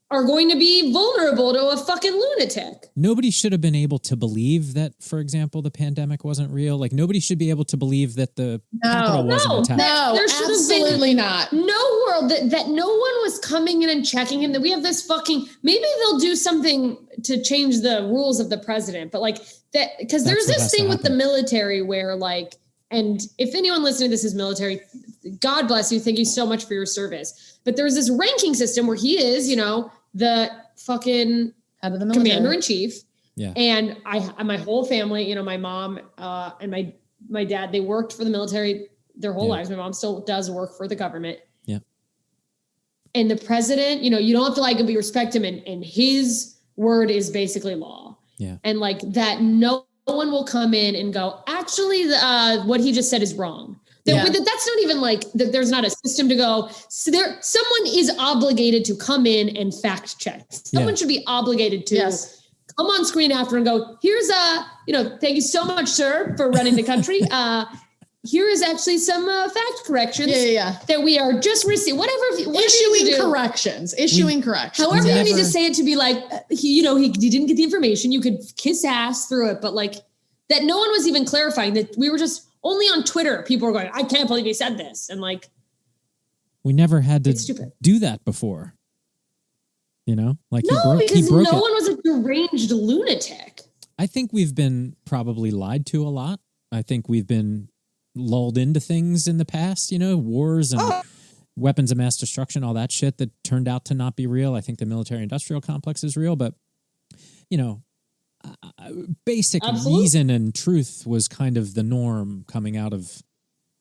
are going to be vulnerable to a fucking lunatic. Nobody should have been able to believe that, for example, the pandemic wasn't real. Like nobody should be able to believe that the Capitol wasn't attacked. No, there should absolutely have been no world that no one was coming in and checking in. That we have this fucking, maybe they'll do something to change the rules of the president, but like that, because there's this thing with the military where like, and if anyone listening to this is military, God bless you. Thank you so much for your service. But there's this ranking system where he is, the fucking head of the commander in chief. Yeah. And my whole family, my mom and my dad, they worked for the military their whole lives. My mom still does work for the government. Yeah. And the president, you don't have to like him, but you respect him. And his word is basically law. Yeah. And like that, no one will come in and go, actually, what he just said is wrong. That's not even like that. There's not a system to go. So someone is obligated to come in and fact check. Someone should be obligated to come on screen after and go, here's thank you so much, sir, for running the country. Here is actually some fact corrections that we are just receiving. Whatever issuing corrections. However you need to say it to be like, he didn't get the information. You could kiss ass through it, but like that no one was even clarifying that we were just only on Twitter. People were going, I can't believe he said this. And like, we never had to do that before. Like because no one was a deranged lunatic. I think we've been probably lied to a lot. I think we've been lulled into things in the past, wars and weapons of mass destruction, all that shit that turned out to not be real. I think the military industrial complex is real, but basic reason and truth was kind of the norm coming out of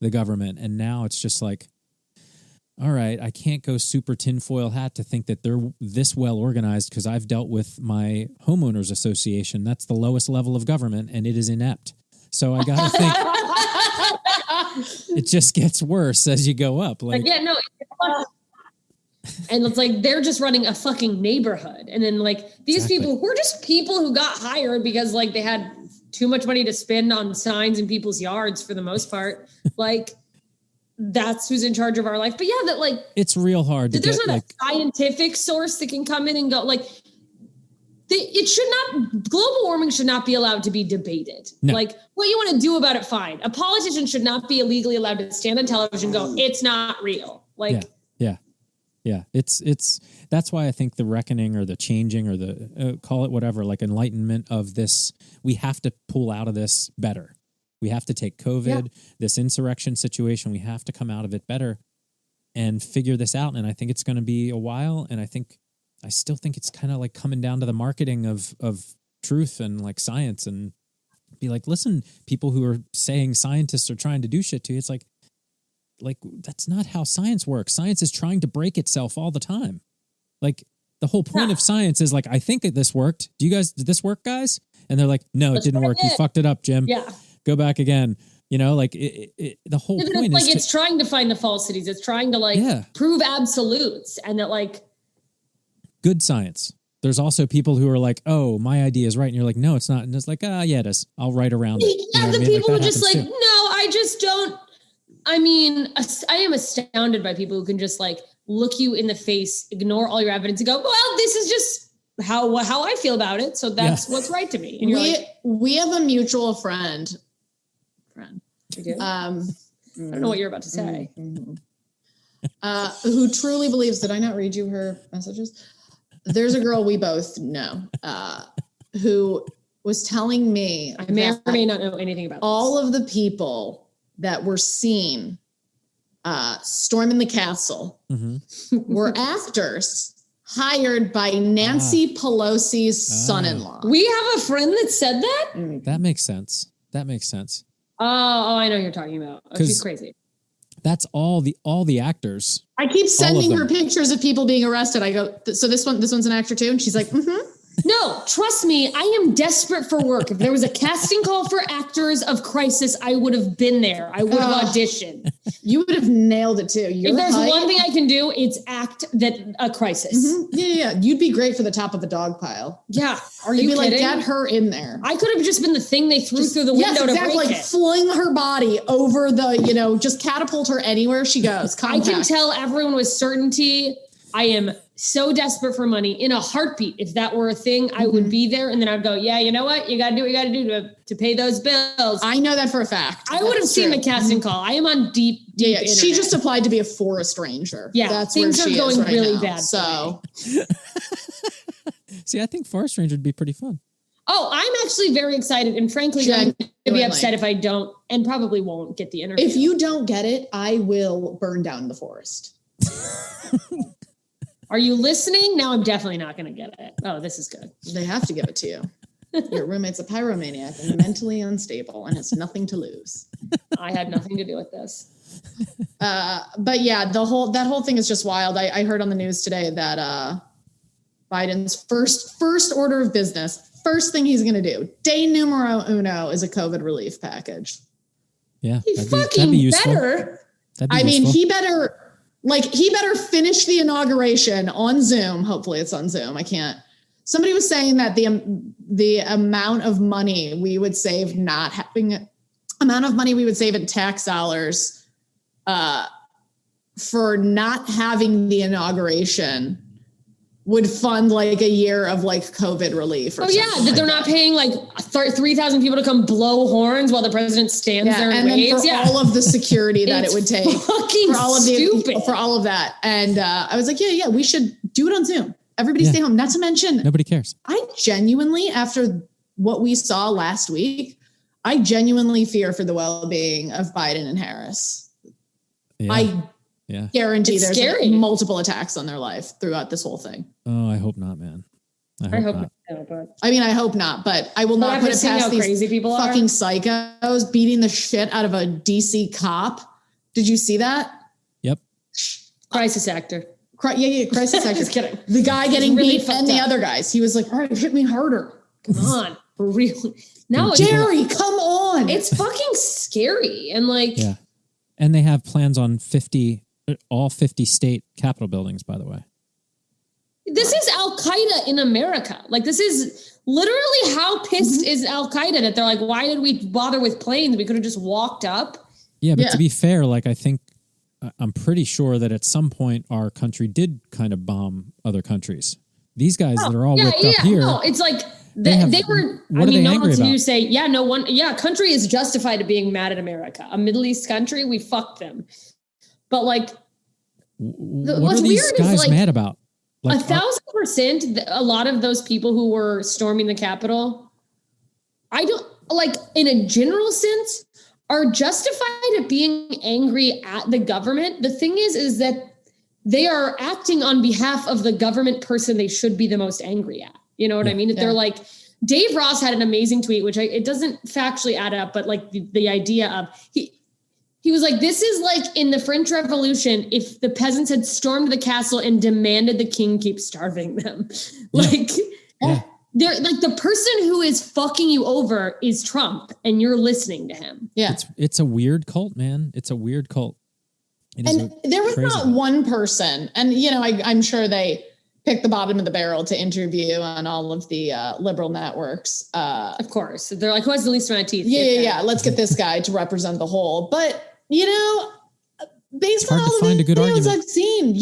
the government. And now it's just like, all right, I can't go super tinfoil hat to think that they're this well organized because I've dealt with my homeowners association. That's the lowest level of government and it is inept. So I got to think it just gets worse as you go up. Like, and it's like they're just running a fucking neighborhood. And then like these people were just people who got hired because like they had too much money to spend on signs in people's yards for the most part. Like that's who's in charge of our life. But that like it's real hard to there's get not like a scientific source that can come in and go like global warming should not be allowed to be debated. No. Like what you want to do about it, fine. A politician should not be illegally allowed to stand on television and go, it's not real. Like, yeah. It's that's why I think the reckoning or the changing or the call it whatever, like enlightenment of this, we have to pull out of this better. We have to take COVID, this insurrection situation. We have to come out of it better and figure this out. And I think it's going to be a while. And I still think it's kind of like coming down to the marketing of truth and like science and be like, listen, people who are saying scientists are trying to do shit to you. It's like that's not how science works. Science is trying to break itself all the time. Like the whole point of science is like, I think that this worked. Did this work, guys? And they're like, no, it didn't work. You fucked it up, Jim. Yeah. Go back again. Like the whole point is it's trying to find the falsities. It's trying to like prove absolutes and that like good science. There's also people who are like, oh, my idea is right. And you're like, no, it's not. And it's like, yeah, it is. I'll write around it. Yeah, the people who just like, no, I just don't. I mean, I am astounded by people who can just like look you in the face, ignore all your evidence and go, well, this is just how I feel about it. So that's what's right to me. And we have a mutual friend. We do? I don't know what you're about to say. Who truly believes, did I not read you her messages? There's a girl we both know who was telling me I may or may not know anything about all of the people that were seen storming the castle were actors hired by Nancy Pelosi's son-in-law. We have a friend that said that? That makes sense. Oh, I know who you're talking about. Oh, she's crazy. That's all the actors. I keep sending her pictures of people being arrested. I go, so this one's an actor too? And she's like, No, No, trust me, I am desperate for work. If there was a casting call for actors of Crisis, I would have been there. I would have auditioned. You would have nailed it too. If there's one thing I can do, it's act that a Crisis. Mm-hmm. Yeah. You'd be great for the top of a dog pile. Yeah. Are you kidding? Like, get her in there. I could have just been the thing they threw through the window to break like it. Fling her body over the, just catapult her anywhere she goes. Contact. I can tell everyone with certainty I am so desperate for money in a heartbeat. If that were a thing, I would be there. And then I'd go, yeah, you know what? You got to do what you got to do to pay those bills. I know that for a fact. I would have seen the casting call. I am on deep internet. She just applied to be a forest ranger. Yeah. That's things where she are going is right really now. bad. So see, I think forest ranger would be pretty fun. Oh, I'm actually very excited. And frankly, I'm going to be upset if I don't, and probably won't get the interview. If you don't get it, I will burn down the forest. Are you listening? Now I'm definitely not going to get it. Oh, this is good. They have to give it to you. Your roommate's a pyromaniac and mentally unstable and has nothing to lose. I had nothing to do with this. But yeah, that whole thing is just wild. I heard on the news today that Biden's first order of business, first thing he's going to do, day numero uno, is a COVID relief package. Yeah, he fucking better. I mean, he better finish the inauguration on Zoom. Hopefully it's on Zoom. I can't. Somebody was saying that the amount of money we would save in tax dollars for not having the inauguration would fund like a year of like COVID relief. Or that they're not paying like 3,000 people to come blow horns while the president stands there and waves. For all of the security that it would take for all of that. And I was like, yeah, we should do it on Zoom. Everybody stay home. Not to mention, nobody cares. I genuinely, after what we saw last week, I genuinely fear for the well-being of Biden and Harris. Yeah. I guarantee it's there's scary. multiple attacks on their life throughout this whole thing. Oh, I hope not, man. I hope not. I mean, I hope not, but I will not put it past these crazy people fucking psychos beating the shit out of a DC cop. Did you see that? Yep. Crisis actor. Crisis actor. Just kidding. The guy getting really beat and the other guys. He was like, all right, hit me harder. Come on. For real. No, Jerry, come on. It's fucking scary. And like, yeah. And they have plans on all 50 state Capitol buildings, by the way. This is Al-Qaeda in America. Like, this is literally how pissed is Al-Qaeda that they're like, why did we bother with planes? We could have just walked up. Yeah, but to be fair, like, I'm pretty sure that at some point our country did kind of bomb other countries. These guys that are all whipped up here. No, it's like they were. What are they angry about? You say, country is justified of being mad at America. A Middle East country, we fucked them. But like, what are these guys mad about? Like 1,000%, a lot of those people who were storming the Capitol, I don't like in a general sense, are justified at being angry at the government. The thing is that they are acting on behalf of the government person they should be the most angry at. You know what I mean? They're like, Dave Ross had an amazing tweet, which it doesn't factually add up, but like the idea of he was like, this is like in the French Revolution, if the peasants had stormed the castle and demanded the king keep starving them. They're like, the person who is fucking you over is Trump and you're listening to him. Yeah. It's a weird cult, man. It's a weird cult. And there was not one person, and I'm sure they picked the bottom of the barrel to interview on all of the liberal networks. Of course. They're like, who has the least amount of teeth? Yeah. Let's get this guy to represent the whole. But, based on all of the videos I've seen,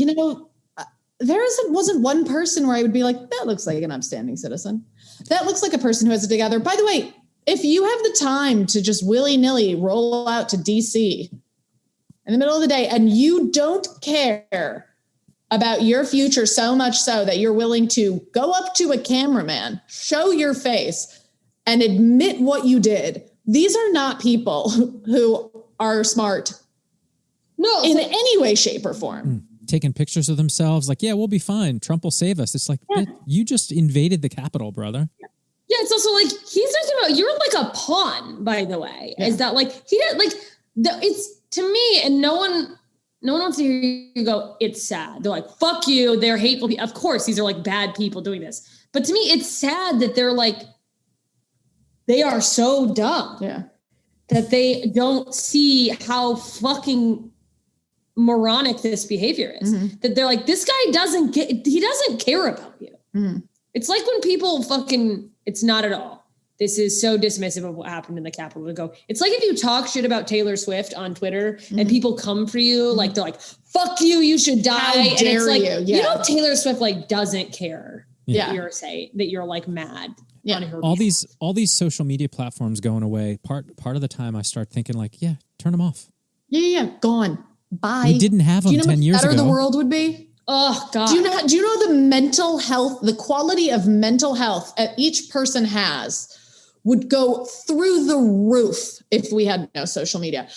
there wasn't one person where I would be like, that looks like an upstanding citizen. That looks like a person who has it together. By the way, if you have the time to just willy-nilly roll out to DC in the middle of the day and you don't care about your future so much so that you're willing to go up to a cameraman, show your face, and admit what you did, these are not people who are smart in any way, shape, or form. Taking pictures of themselves like, yeah, we'll be fine. Trump will save us. It's like, you just invaded the Capitol, brother. Yeah, it's also like, he's talking about, you're like a pawn, by the way. Is that like, he did like, it's to me, and no one no one wants to hear you go, it's sad. They're like, fuck you. They're hateful. Of course, these are like bad people doing this. But to me, it's sad that they're like, they are so dumb. Yeah. That they don't see how fucking moronic this behavior is. That they're like, this guy doesn't care about you. It's like when people it's not at all. This is so dismissive of what happened in the Capitol to go. It's like if you talk shit about Taylor Swift on Twitter and people come for you, like they're like, fuck you, you should die. How and dare it's like, you? Yeah. Taylor Swift like doesn't care Yeah. that you're like mad. On her all these social media platforms going away. Part of the time I start thinking like, yeah, turn them off. Yeah. Gone. Bye. We didn't have them 10 years ago. Better the world would be. Oh God. Do you know the mental health, the quality of mental health each person has would go through the roof if we had no social media.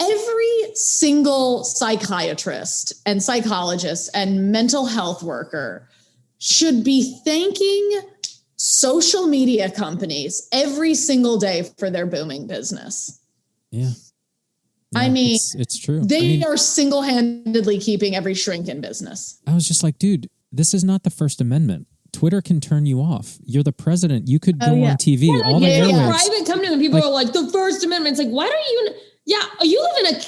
Every single psychiatrist and psychologist and mental health worker should be thanking social media companies every single day for their booming business. Yeah. I mean, it's true. They are single-handedly keeping every shrink in business. I was just like, dude, this is not the First Amendment. Twitter can turn you off. You're the president. You could go on TV. All the airwaves. Private company and people are like, the First Amendment. It's like, why don't you? Yeah,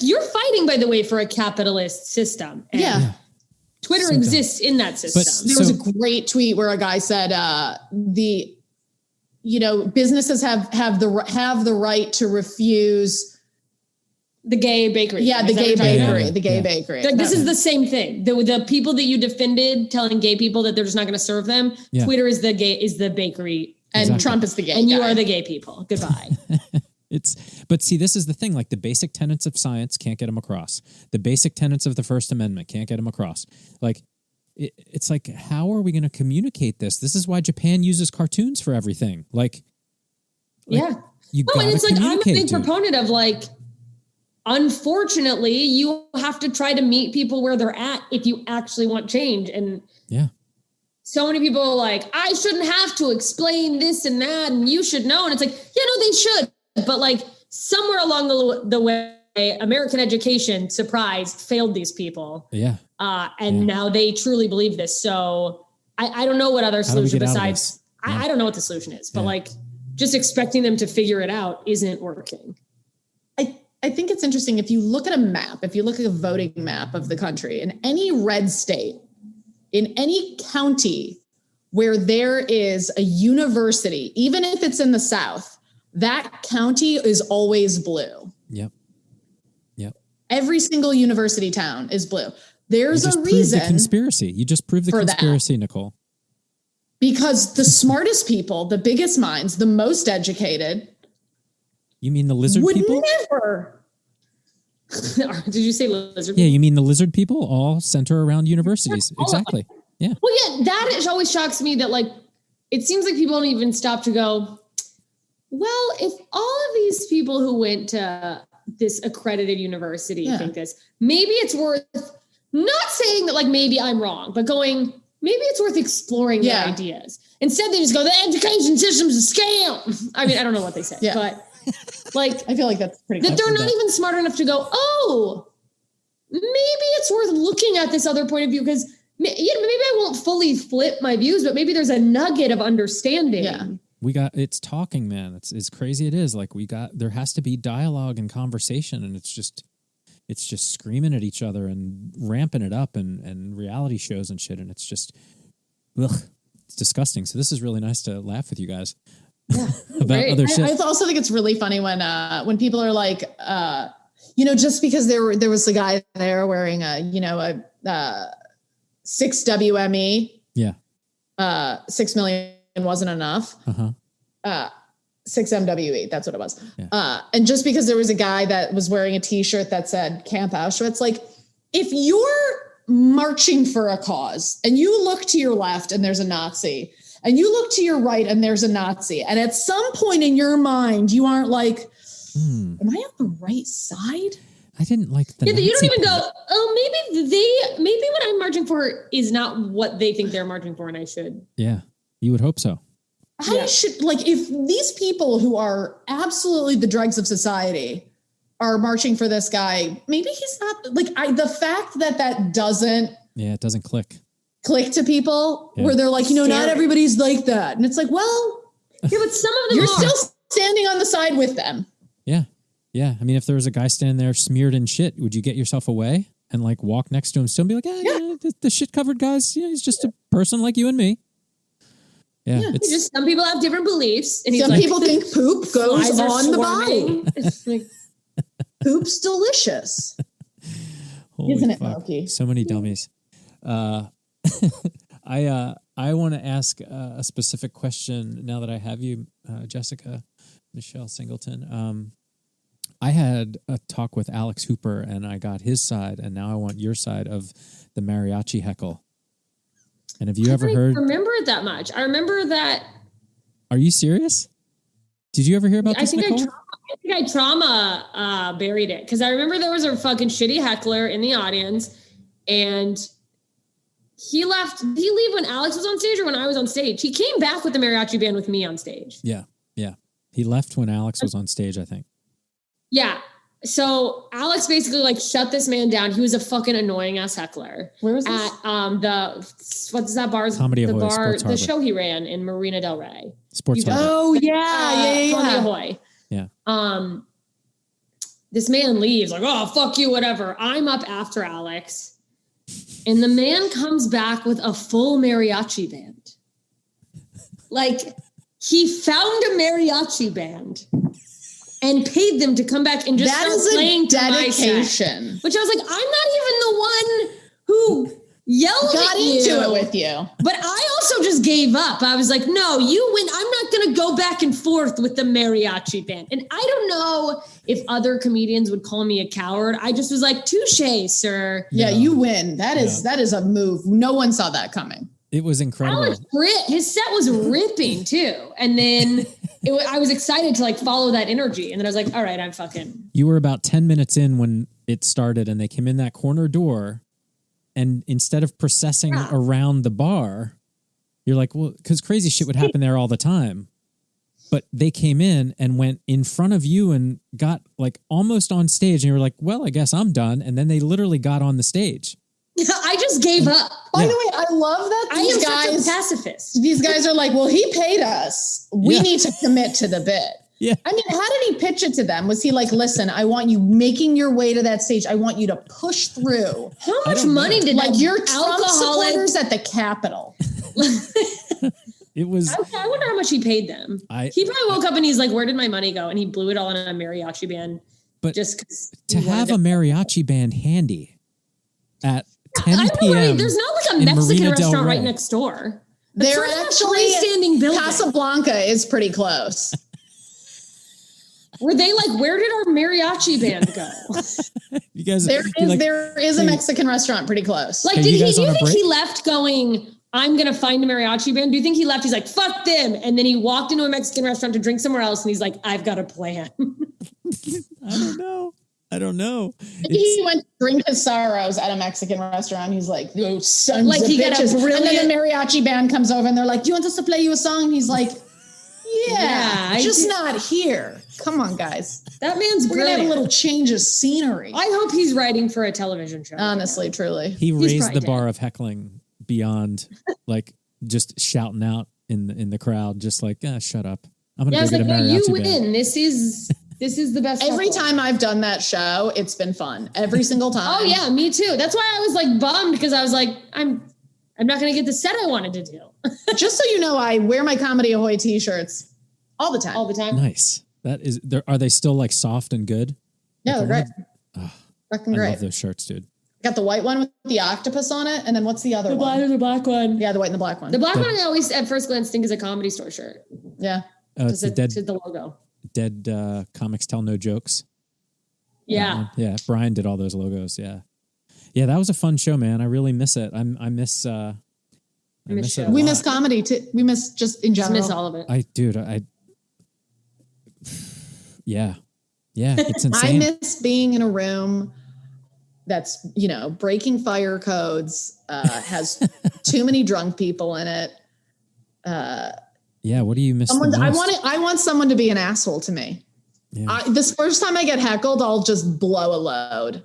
you're fighting, by the way, for a capitalist system. And Twitter exists in that system. There was a great tweet where a guy said, businesses have the right to refuse the gay bakery. Yeah, the gay bakery. The gay bakery. Like, this is the same thing. The people that you defended telling gay people that they're just not going to serve them. Yeah. Twitter is the bakery, and Trump is the gay. And you are the gay people. Goodbye. But see, this is the thing. Like the basic tenets of science can't get them across. The basic tenets of the First Amendment can't get them across. Like it's like, how are we going to communicate this? This is why Japan uses cartoons for everything. Like and it's like I'm a big proponent of like. Unfortunately, you have to try to meet people where they're at if you actually want change. And so many people are like, I shouldn't have to explain this and that, and you should know. And it's like, yeah, no, they should. But like somewhere along the way, American education, surprise, failed these people. Yeah. And now they truly believe this. So I don't know what other solution besides, I don't know what the solution is, but like just expecting them to figure it out isn't working. I think it's interesting if you look at a map, if you look at a voting map of the country, in any red state, in any county where there is a university, even if it's in the South, that county is always blue. Yep. Every single university town is blue. There's a reason. The conspiracy. You just proved the conspiracy, Nicole. Because the smartest people, the biggest minds, the most educated. You mean the lizard people? Would never. Did you say lizard people? Yeah, you mean the lizard people all center around universities. Exactly. Yeah. Well, yeah, that always shocks me that like, it seems like people don't even stop to go, well, if all of these people who went to this accredited university think this, maybe it's worth not saying that like, maybe I'm wrong, but going, maybe it's worth exploring their ideas. Instead, they just go, the education system's a scam. I mean, I don't know what they say, but like, I feel like that's pretty. That they're not even smart enough to go, oh, maybe it's worth looking at this other point of view because maybe I won't fully flip my views, but maybe there's a nugget of understanding. Yeah. It's talking, man. It's crazy. It is like there has to be dialogue and conversation, and it's just screaming at each other and ramping it up and reality shows and shit. And it's just, it's disgusting. So this is really nice to laugh with you guys. About other shit. I also think it's really funny when people are like, just because there was a guy there wearing a 6 WME. Yeah. 6 million wasn't enough. 6 MWE. That's what it was. Yeah. And just because there was a guy that was wearing a t-shirt that said Camp Auschwitz, like if you're marching for a cause and you look to your left and there's a Nazi, and you look to your right and there's a Nazi. And at some point in your mind, you aren't like, am I on the right side? I didn't like the Nazi you don't even part. go, oh, maybe what I'm marching for is not what they think they're marching for. And I should. Yeah, you would hope so. I should, like, if these people who are absolutely the dregs of society are marching for this guy. Maybe he's not like the fact that doesn't. Yeah, it doesn't click to people where they're like, not everybody's like that. And it's like, well, yeah, but some of them you're still standing on the side with them. Yeah. Yeah. I mean, if there was a guy standing there smeared in shit, would you get yourself away and like walk next to him still and be like, the shit covered guy's, he's just a person like you and me. Yeah. It's just some people have different beliefs. And some people think poop goes on the body. Poop's delicious. Isn't it, Loki? So many dummies. I want to ask a specific question now that I have you, Jessica Michelle Singleton. I had a talk with Alex Hooper and I got his side, and now I want your side of the mariachi heckle. And have you ever heard? I remember it that much. I remember that. Are you serious? Did you ever hear about this, Nicole? I think I trauma buried it because I remember there was a fucking shitty heckler in the audience, and he left. Did he leave when Alex was on stage or when I was on stage? He came back with the mariachi band with me on stage. Yeah. He left when Alex was on stage, I think. Yeah. So Alex basically like shut this man down. He was a fucking annoying ass heckler. Where was this? At what's that bar? Comedy the Ahoy, bar, Sports the Harbor. show he ran in Marina Del Rey. Sports Harbor. Oh yeah. Comedy Ahoy. Yeah. This man leaves like, oh fuck you, whatever. I'm up after Alex, and the man comes back with a full mariachi band. Like he found a mariachi band and paid them to come back and just start playing dedication. Which I was like, I'm not even the one who yelled got at you. Into it with you. But I also just gave up. I was like, no, you win. I'm not going to go back and forth with the mariachi band. And I don't know if other comedians would call me a coward. I just was like, touche, sir. Yeah, you win. That is a move. No one saw that coming. It was incredible. His set was ripping too. And then I was excited to like follow that energy. And then I was like, all right, I'm fucking. You were about 10 minutes in when it started and they came in that corner door, and instead of processing around the bar, you're like, well, because crazy shit would happen there all the time. But they came in and went in front of you and got like almost on stage. And you were like, well, I guess I'm done. And then they literally got on the stage. I just gave up. By the way, I love that these guys, such a pacifist. These guys are like, well, he paid us. We need to commit to the bit. Yeah. I mean, how did he pitch it to them? Was he like, listen, I want you making your way to that stage. I want you to push through. How much money did like your Trump supporters at the Capitol? It was. I wonder how much he paid them. He probably woke up and he's like, where did my money go? And he blew it all on a mariachi band. But just to have a mariachi band handy at 10 p.m. There's not like a Mexican restaurant right next door. They're actually standing building. Casablanca is pretty close. Were they like, where did our mariachi band go? You guys, there is a Mexican restaurant pretty close. Like, do you think he left going, I'm going to find a mariachi band? Do you think he left? He's like, fuck them. And then he walked into a Mexican restaurant to drink somewhere else. And he's like, I've got a plan. I don't know. He went to drink his sorrows at a Mexican restaurant. He's like, those sons of bitches. And then the mariachi band comes over and they're like, do you want us to play you a song? And he's like, yeah, just not here. Come on, guys. That man's We're going to have a little change of scenery. I hope he's writing for a television show. Honestly, truly. He raised the bar of heckling beyond like just shouting out in the crowd, just like, shut up. I'm going to go get a mariachi you band. win. This is the best. Every time I've done that show, it's been fun. Every single time. Oh yeah, me too. That's why I was like bummed because I was like, I'm not going to get the set I wanted to do. Just so you know, I wear my Comedy Ahoy t-shirts all the time. All the time. Nice. That is. Are they still like soft and good? Yeah, they're great. Fucking great. I love those shirts, dude. Got the white one with the octopus on it, and then what's the other one? The black one. Yeah, the white and the black one. The black one I always at first glance think is a Comedy Store shirt. Yeah. It's the logo. Dead comics tell no jokes. Yeah. Yeah. Brian did all those logos. Yeah. Yeah, that was a fun show, man. I really miss it. I miss it. We miss comedy too. We miss just in general. Just miss all of it. Yeah, it's insane. I miss being in a room that's, breaking fire codes, has too many drunk people in it. Yeah, what do you miss? I want someone to be an asshole to me. Yeah. This first time I get heckled, I'll just blow a load.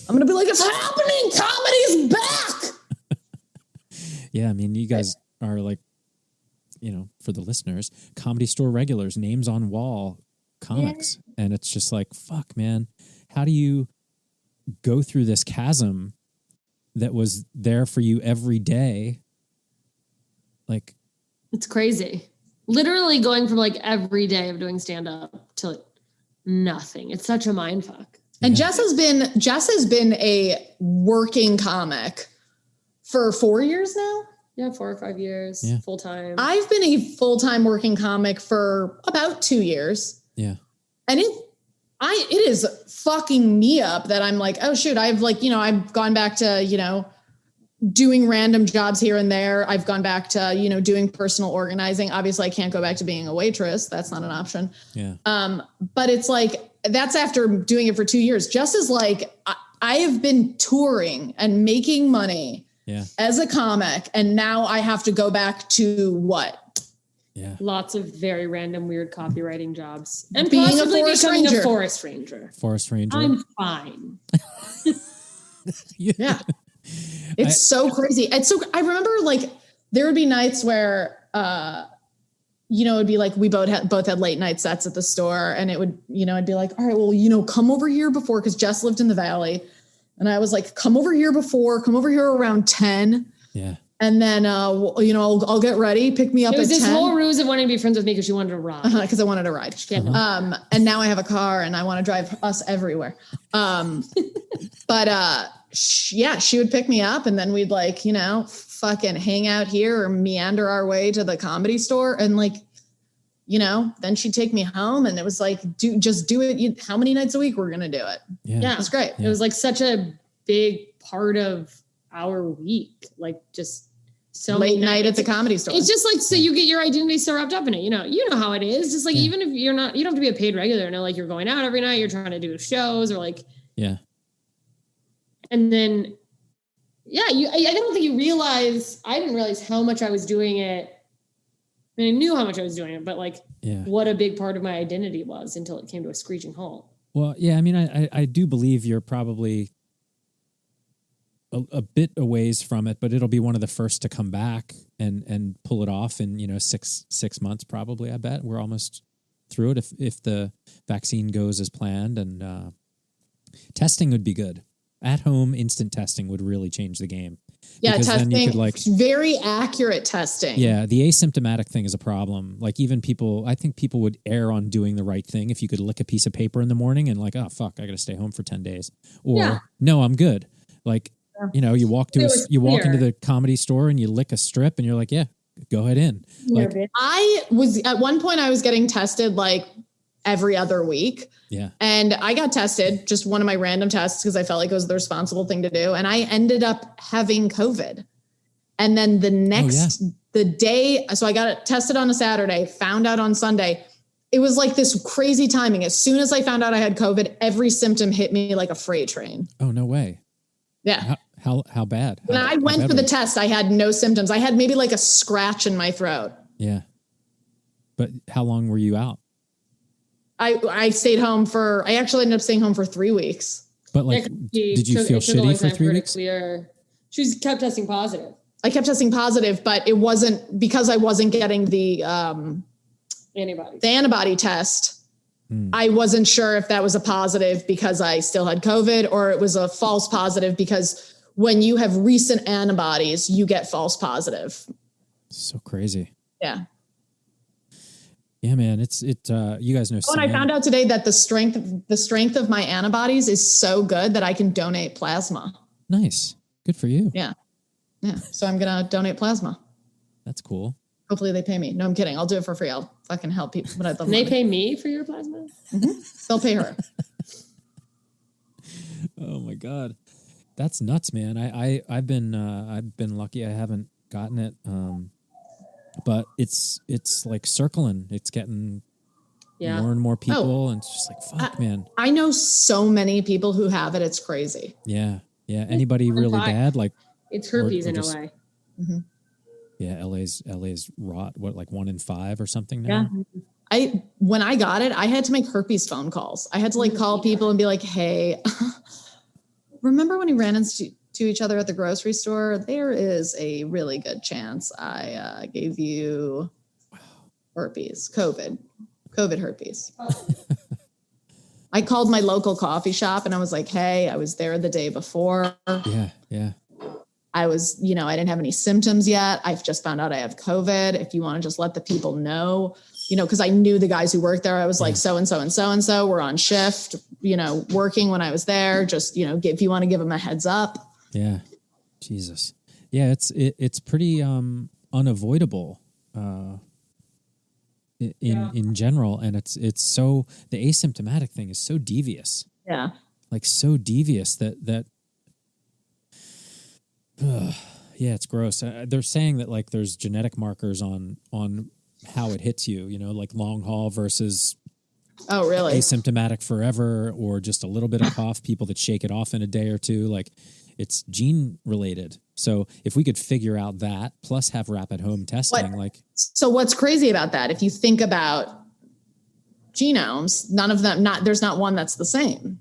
I'm going to be like, it's happening. Comedy's back. Yeah. I mean, you guys are like, for the listeners, Comedy Store regulars, names on wall comics. Yeah. And it's just like, fuck, man. How do you go through this chasm that was there for you every day? Like, it's crazy. Literally going from like every day of doing stand-up to nothing. It's such a mind fuck. And Jess has been a working comic for 4 years now. Yeah, 4 or 5 years, full time. I've been a full-time working comic for about 2 years. Yeah. And it is fucking me up that I'm like, oh shoot, I've gone back to, doing random jobs here and there. I've gone back to, doing personal organizing. Obviously I can't go back to being a waitress. That's not an option. Yeah. But it's like, that's after doing it for 2 years. Just as like, I have been touring and making money as a comic. And now I have to go back to what? Yeah. Lots of very random, weird copywriting jobs. And being possibly a forest becoming ranger. a forest ranger. Forest ranger. I'm fine. Yeah. It's so crazy. And so I remember like there would be nights where, it'd be like we both had late night sets at the store, and it would, I'd be like, all right, well, come over here before, because Jess lived in the Valley, and I was like, come over here around 10. Yeah. And then, I'll get ready, pick me up at 10. It was this whole ruse of wanting to be friends with me because she wanted to ride. Because I wanted to ride. And now I have a car and I want to drive us everywhere. She would pick me up, and then we'd like, fucking hang out here or meander our way to the Comedy Store. And like, then she'd take me home, and it was like, do it. How many nights a week we're going to do it? Yeah. It was great. It was like such a big part of our week. Like just so late night at the Comedy Store. It's just like, so you get your identity so wrapped up in it. You know how it is. Just like, even if you don't have to be a paid regular, like you're going out every night, you're trying to do shows or like, and then, I don't think you realize, I didn't realize how much I was doing it. I mean, I knew how much I was doing it, but like what a big part of my identity was until it came to a screeching halt. Well, yeah, I mean, I do believe you're probably a bit a ways from it, but it'll be one of the first to come back and pull it off in, 6 months, probably. I bet we're almost through it if the vaccine goes as planned, and testing would be good. At home, instant testing would really change the game. Yeah, because testing, then you could very accurate testing. Yeah, the asymptomatic thing is a problem. Like even I think people would err on doing the right thing if you could lick a piece of paper in the morning and like, oh, fuck, I got to stay home for 10 days. Or, no, I'm good. Like, you walk into the Comedy Store and you lick a strip and you're like, yeah, go ahead in. Like, at one point I was getting tested like every other week. Yeah. And I got tested, just one of my random tests, because I felt like it was the responsible thing to do. And I ended up having COVID. And then the day, so I got it tested on a Saturday, found out on Sunday. It was like this crazy timing. As soon as I found out I had COVID, every symptom hit me like a freight train. Oh, no way. Yeah. How bad? When I went for the test, I had no symptoms. I had maybe like a scratch in my throat. Yeah. But how long were you out? I stayed home I actually ended up staying home for 3 weeks. But like, did you feel shitty for 3 weeks? She kept testing positive. I kept testing positive, but it wasn't because I wasn't getting the antibody test. I wasn't sure if that was a positive because I still had COVID, or it was a false positive because when you have recent antibodies, you get false positive. So crazy. Yeah. Yeah, man, you guys know. And I found out today that the strength of my antibodies is so good that I can donate plasma. Nice. Good for you. Yeah. Yeah. So I'm going to donate plasma. That's cool. Hopefully they pay me. No, I'm kidding. I'll do it for free. I'll fucking help people. But they pay me for your plasma? Mm-hmm. They'll pay her. Oh my God. That's nuts, man. I've been lucky. I haven't gotten it. But it's like circling. It's getting more and more people, and it's just like, fuck, man. I know so many people who have it. It's crazy. Yeah. Yeah. Anybody really bad? Like it's herpes in LA. Mm-hmm. Yeah. LA's rot. What, like 1 in 5 or something now? Yeah. when I got it, I had to make herpes phone calls. I had to like call people and be like, hey, remember when we ran into each other at the grocery store? There is a really good chance I gave you herpes, COVID herpes. I called my local coffee shop and I was like, hey, I was there the day before. Yeah. I was, I didn't have any symptoms yet. I've just found out I have COVID. If you want to just let the people know, because I knew the guys who worked there. I was like, so-and-so and so-and-so were on shift, working when I was there. Just, if you want to give them a heads up. Yeah. Jesus. Yeah. It's pretty unavoidable in general. And it's so, the asymptomatic thing is so devious. Yeah. Like so devious that it's gross. They're saying that like there's genetic markers on how it hits you, like long haul versus asymptomatic forever, or just a little bit of cough, people that shake it off in a day or two, like it's gene related. So if we could figure out that plus have rapid home testing, so what's crazy about that? If you think about genomes, none of them, there's not one that's the same.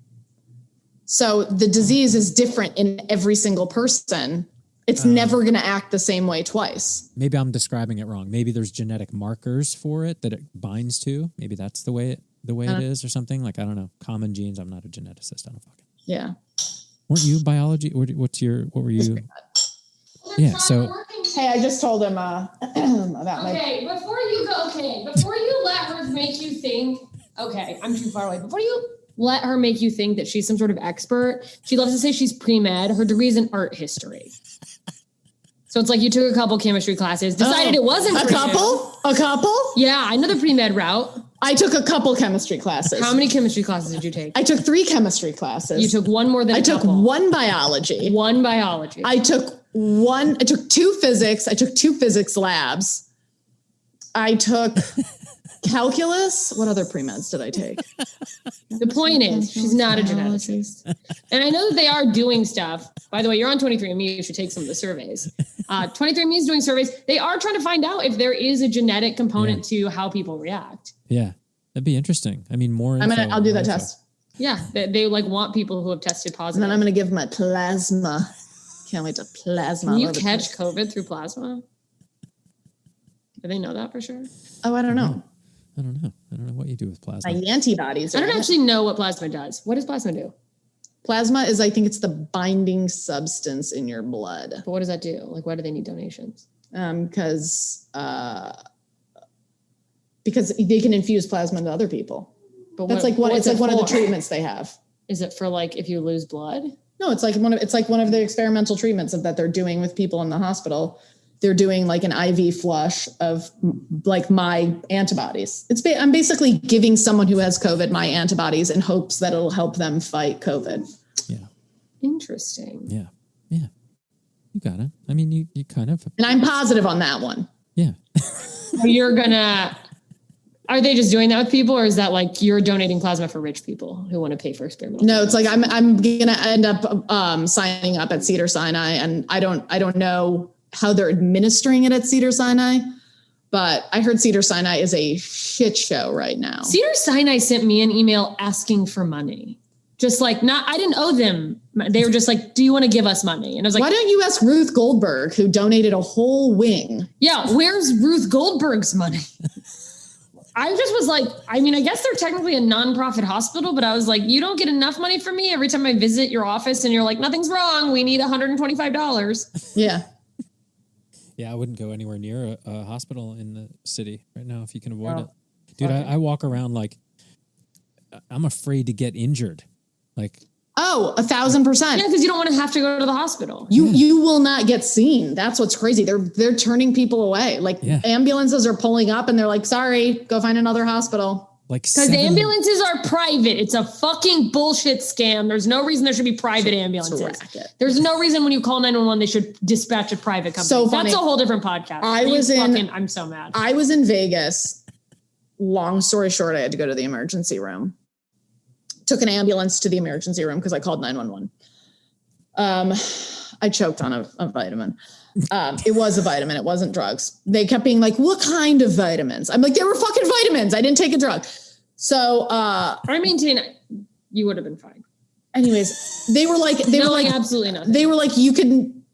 So the disease is different in every single person. It's never going to act the same way twice. Maybe I'm describing it wrong. Maybe there's genetic markers for it that it binds to. Maybe that's the way it is or something. Like, I don't know. Common genes. I'm not a geneticist. I don't fucking. Yeah. Weren't you biology? What were you? Yeah. So. Hey, I just told him about before you let her make you think, I'm too far away. Before you let her make you think that she's some sort of expert, she loves to say she's pre-med. Her degree's in art history. So it's like you took a couple chemistry classes, decided it wasn't a couple? Yeah, another pre-med route. I took a couple chemistry classes. How many chemistry classes did you take? I took 3 chemistry classes. You took one more than I took one biology. One biology. I took 2 physics. I took 2 physics labs. I took calculus. What other pre-meds did I take? The point is, she's not a geneticist. And I know that they are doing stuff. By the way, you're on 23andMe. You should take some of the surveys. 23andMe is doing surveys. They are trying to find out if there is a genetic component to how people react. Yeah, that'd be interesting. I mean, more. I'll do that test. Yeah, they like want people who have tested positive. And then I'm going to give my plasma. Can't wait to plasma. Can you catch COVID through plasma? Do they know that for sure? Oh, I don't know. I don't know what you do with plasma. My antibodies. I don't actually know what plasma does. What does plasma do? Plasma is, I think it's the binding substance in your blood. But what does that do? Like, why do they need donations? Because they can infuse plasma into other people. But that's one of the treatments they have. Is it for like if you lose blood? No, it's like one of the experimental treatments that they're doing with people in the hospital. They're doing like an IV flush of like my antibodies. I'm basically giving someone who has COVID my antibodies in hopes that it'll help them fight COVID. Yeah. Interesting. Yeah. Yeah. You got it. I mean, you kind of. And I'm positive on that one. Yeah. Are they just doing that with people, or is that like you're donating plasma for rich people who want to pay for experimental? No, it's like I'm going to end up signing up at Cedars-Sinai, and I don't know how they're administering it at Cedars-Sinai, but I heard Cedars-Sinai is a shit show right now. Cedars-Sinai sent me an email asking for money. Just like, I didn't owe them. They were just like, do you want to give us money? And I was like, why don't you ask Ruth Goldberg, who donated a whole wing? Yeah. Where's Ruth Goldberg's money? I just was like, I mean, I guess they're technically a nonprofit hospital, but I was like, you don't get enough money from me every time I visit your office and you're like, nothing's wrong. We need $125. Yeah. Yeah, I wouldn't go anywhere near a hospital in the city right now if you can avoid it. Dude, I walk around like I'm afraid to get injured. Like, 1,000%. Yeah, because you don't want to have to go to the hospital. You will not get seen. That's what's crazy. They're turning people away. Like ambulances are pulling up and they're like, sorry, go find another hospital. Like, because ambulances are private. It's a fucking bullshit scam. There's no reason there should be private ambulances. There's no reason when you call 911, they should dispatch a private company. So funny. That's a whole different podcast. I'm so mad. I was in Vegas. Long story short, I had to go to the emergency room. Took an ambulance to the emergency room because I called 911. I choked on a vitamin. It was a vitamin. It wasn't drugs. They kept being like, what kind of vitamins? I'm like, they were fucking vitamins. I didn't take a drug. So I maintain you would have been fine. Anyways, they were like absolutely nothing. They were like, you can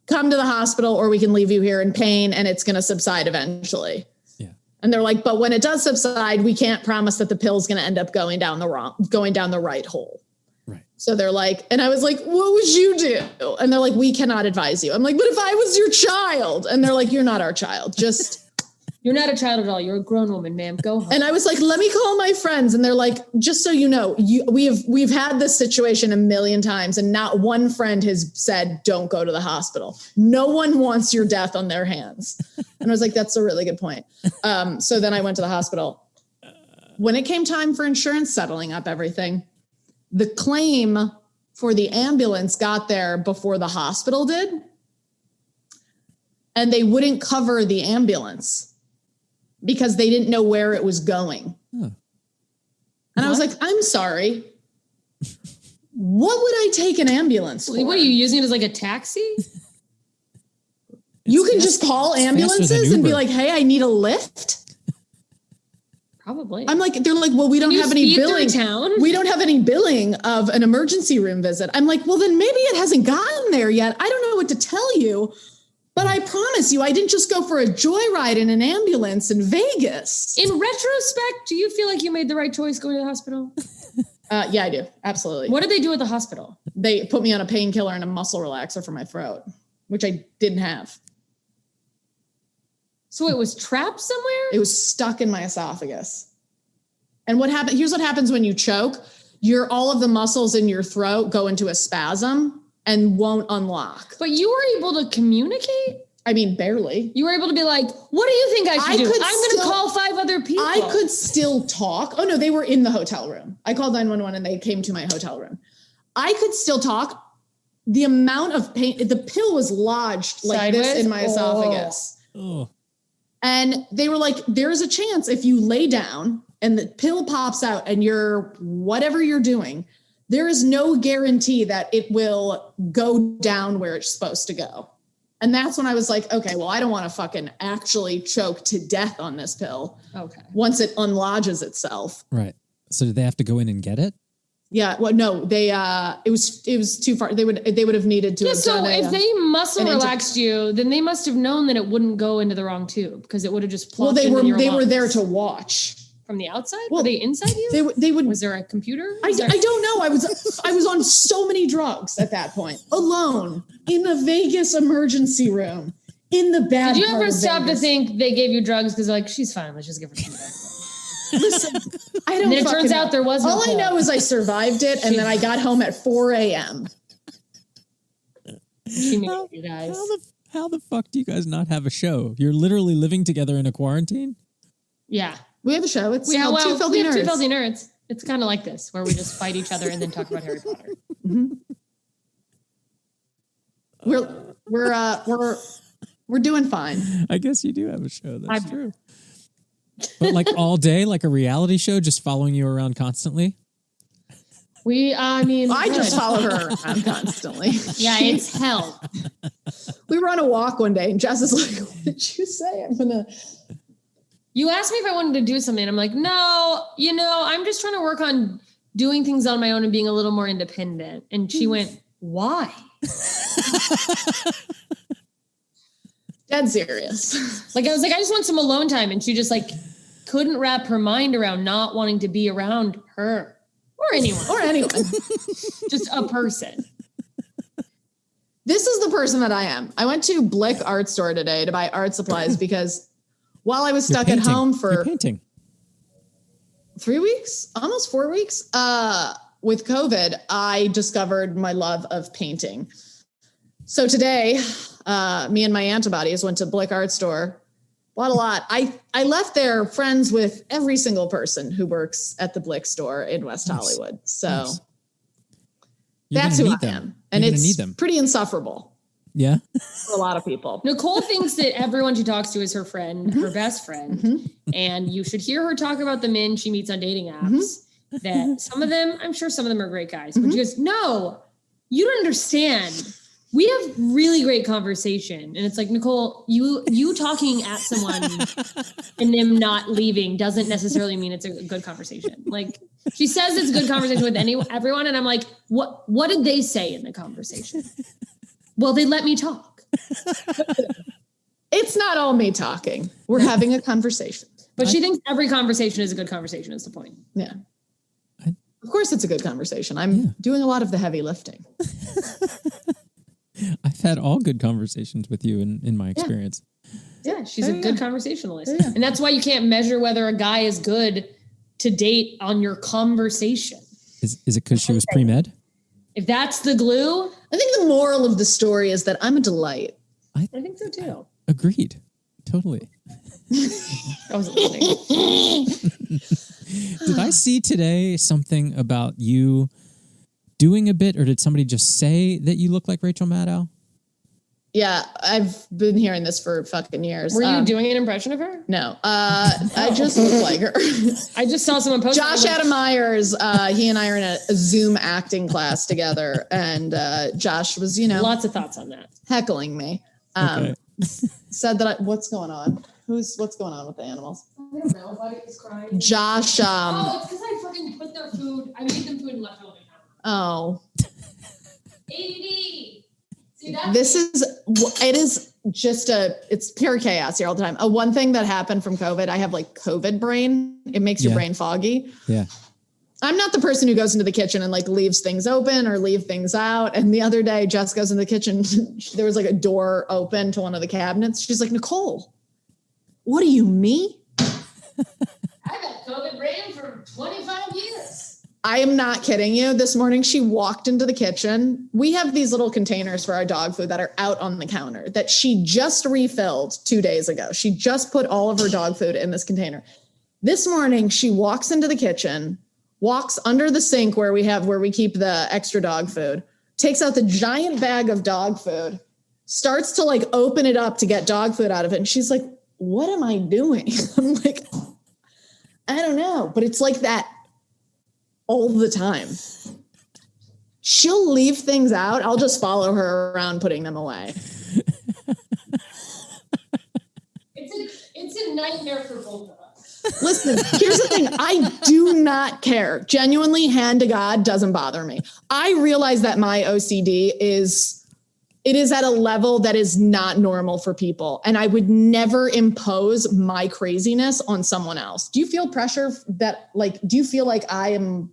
come to the hospital or we can leave you here in pain and it's going to subside eventually. Yeah. And they're like, but when it does subside, we can't promise that the pill's going to end up going down the right hole. Right. So they're like, and I was like, what would you do? And they're like, we cannot advise you. I'm like, but if I was your child? And they're like, you're not our child. Just You're not a child at all. You're a grown woman, ma'am. Go home. And I was like, let me call my friends. And they're like, just so you know, we've had this situation a million times and not one friend has said, don't go to the hospital. No one wants your death on their hands. And I was like, that's a really good point. So then I went to the hospital. When it came time for insurance settling up everything, the claim for the ambulance got there before the hospital did. And they wouldn't cover the ambulance because they didn't know where it was going. Huh. And I was like, I'm sorry. What would I take an ambulance for? What are you using it as like a taxi? You can just call ambulances and be like, hey, I need a lift. Probably. I'm like, they're like, well, we don't have any billing. We don't have any billing of an emergency room visit. I'm like, well, then maybe it hasn't gotten there yet. I don't know what to tell you. But I promise you, I didn't just go for a joyride in an ambulance in Vegas. In retrospect, do you feel like you made the right choice going to the hospital? Yeah, I do. Absolutely. What did they do at the hospital? They put me on a painkiller and a muscle relaxer for my throat, which I didn't have. So it was trapped somewhere? It was stuck in my esophagus. And what happened? Here's what happens when you choke. All of the muscles in your throat go into a spasm and won't unlock. But you were able to communicate? I mean, barely. You were able to be like, what do you think I should do? I'm going to call 5 other people. I could still talk. Oh, no, they were in the hotel room. I called 911 and they came to my hotel room. I could still talk. The amount of pain, the pill was lodged like sideways? This in my esophagus. Oh. And they were like, there's a chance if you lay down and the pill pops out and you're whatever you're doing, there is no guarantee that it will go down where it's supposed to go. And that's when I was like, okay, well, I don't want to fucking actually choke to death on this pill. Okay. Once it unlodges itself. Right. So did they have to go in and get it? Yeah. Well, no, it was too far. They would have needed to. Yeah. So if they muscle relaxed you, then they must have known that it wouldn't go into the wrong tube because it would have just plugged in your lungs. They were there to watch. From the outside? Well, were they inside you? They would. Was there a computer? I don't know. I was on so many drugs at that point, alone in a Vegas emergency room in the bad. Did you ever stop to think they gave you drugs because like she's fine? Let's just give her some drugs. Listen, I don't. And it turns out there was no all I know is I survived it, and then I got home at 4 a.m. She made it, you guys. How the fuck do you guys not have a show? You're literally living together in a quarantine. Yeah. We have a show. It's called Two Filthy Nerds. Two Filthy Nerds. It's kind of like this, where we just fight each other and then talk about Harry Potter. Mm-hmm. We're doing fine. I guess you do have a show. That's true. But like all day, like a reality show, just following you around constantly. I just follow her around constantly. Yeah, it's hell. We were on a walk one day, and Jess is like, "What did you say? I'm gonna." You asked me if I wanted to do something. I'm like, no, I'm just trying to work on doing things on my own and being a little more independent. And she went, why? Dead serious. Like, I was like, I just want some alone time. And she just like couldn't wrap her mind around not wanting to be around her or anyone. Just a person. This is the person that I am. I went to Blick Art Store today to buy art supplies because while I was stuck at home for 3 weeks, almost 4 weeks, with COVID, I discovered my love of painting. So today, me and my antibodies went to Blick Art Store, bought a lot. I left there friends with every single person who works at the Blick store in West Hollywood. So that's who I am. And it's pretty insufferable. Yeah. For a lot of people. Nicole thinks that everyone she talks to is her friend, her best friend. And you should hear her talk about the men she meets on dating apps. That some of them, I'm sure some of them are great guys. But she goes, no, you don't understand. We have really great conversation. And it's like, Nicole, you talking at someone and them not leaving doesn't necessarily mean it's a good conversation. Like she says it's a good conversation with everyone. And I'm like, what did they say in the conversation? Well, they let me talk. It's not all me talking. We're having a conversation. But she thinks every conversation is a good conversation is the point. Yeah. Of course it's a good conversation. I'm doing a lot of the heavy lifting. I've had all good conversations with you in my experience. Yeah, she's a good conversationalist. Yeah. And that's why you can't measure whether a guy is good to date on your conversation. Is it because she was pre-med? If that's the glue. I think the moral of the story is that I'm a delight. I think so too. Agreed. Totally. I wasn't listening. Did I see today something about you doing a bit, or did somebody just say that you look like Rachel Maddow? Yeah, I've been hearing this for fucking years. Were you doing an impression of her? No, I just look like her. I just saw someone post. Josh Adam Myers, he and I are in a Zoom acting class together, and Josh was, lots of thoughts on that, heckling me. Okay. Said that what's going on? What's going on with the animals? I don't know. Buddy is crying. Josh. It's because I fucking put their food. I made them food and left it on the counter. Oh. ADD. See, it is just it's pure chaos here all the time. One thing that happened from COVID, I have like COVID brain. It makes your brain foggy. Yeah. I'm not the person who goes into the kitchen and like leaves things open or leave things out. And the other day, Jess goes in the kitchen. There was like a door open to one of the cabinets. She's like, Nicole, what are you, me? I've had COVID brain for 25 years. I am not kidding you. This morning, she walked into the kitchen. We have these little containers for our dog food that are out on the counter that she just refilled 2 days ago. She just put all of her dog food in this container. This morning, she walks into the kitchen, walks under the sink where we keep the extra dog food, takes out the giant bag of dog food, starts to like open it up to get dog food out of it. And she's like, what am I doing? I'm like, I don't know, but it's like that all the time. She'll leave things out. I'll just follow her around putting them away. It's a nightmare for both of us. Listen, here's the thing. I do not care. Genuinely, hand to God, doesn't bother me. I realize that my OCD is at a level that is not normal for people. And I would never impose my craziness on someone else. Do you feel pressure do you feel like I am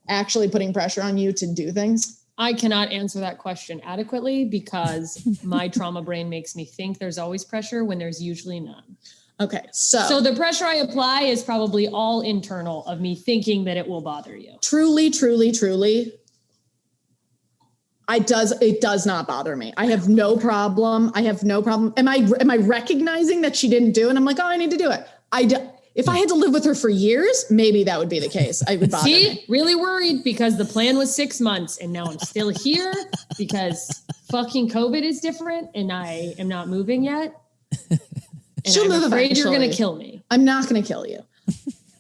actually putting pressure on you to do things? I cannot answer that question adequately because my trauma brain makes me think there's always pressure when there's usually none. Okay, so the pressure I apply is probably all internal of me thinking that it will bother you. Truly, truly, truly, it does not bother me. I have no problem. Am I recognizing that she didn't do it? And I'm like, oh, I need to do it. If I had to live with her for years, maybe that would be the case. I would bother me. Really worried because the plan was 6 months and now I'm still here because fucking COVID is different and I am not moving yet. And She'll move afraid eventually. You're going to kill me. I'm not going to kill you.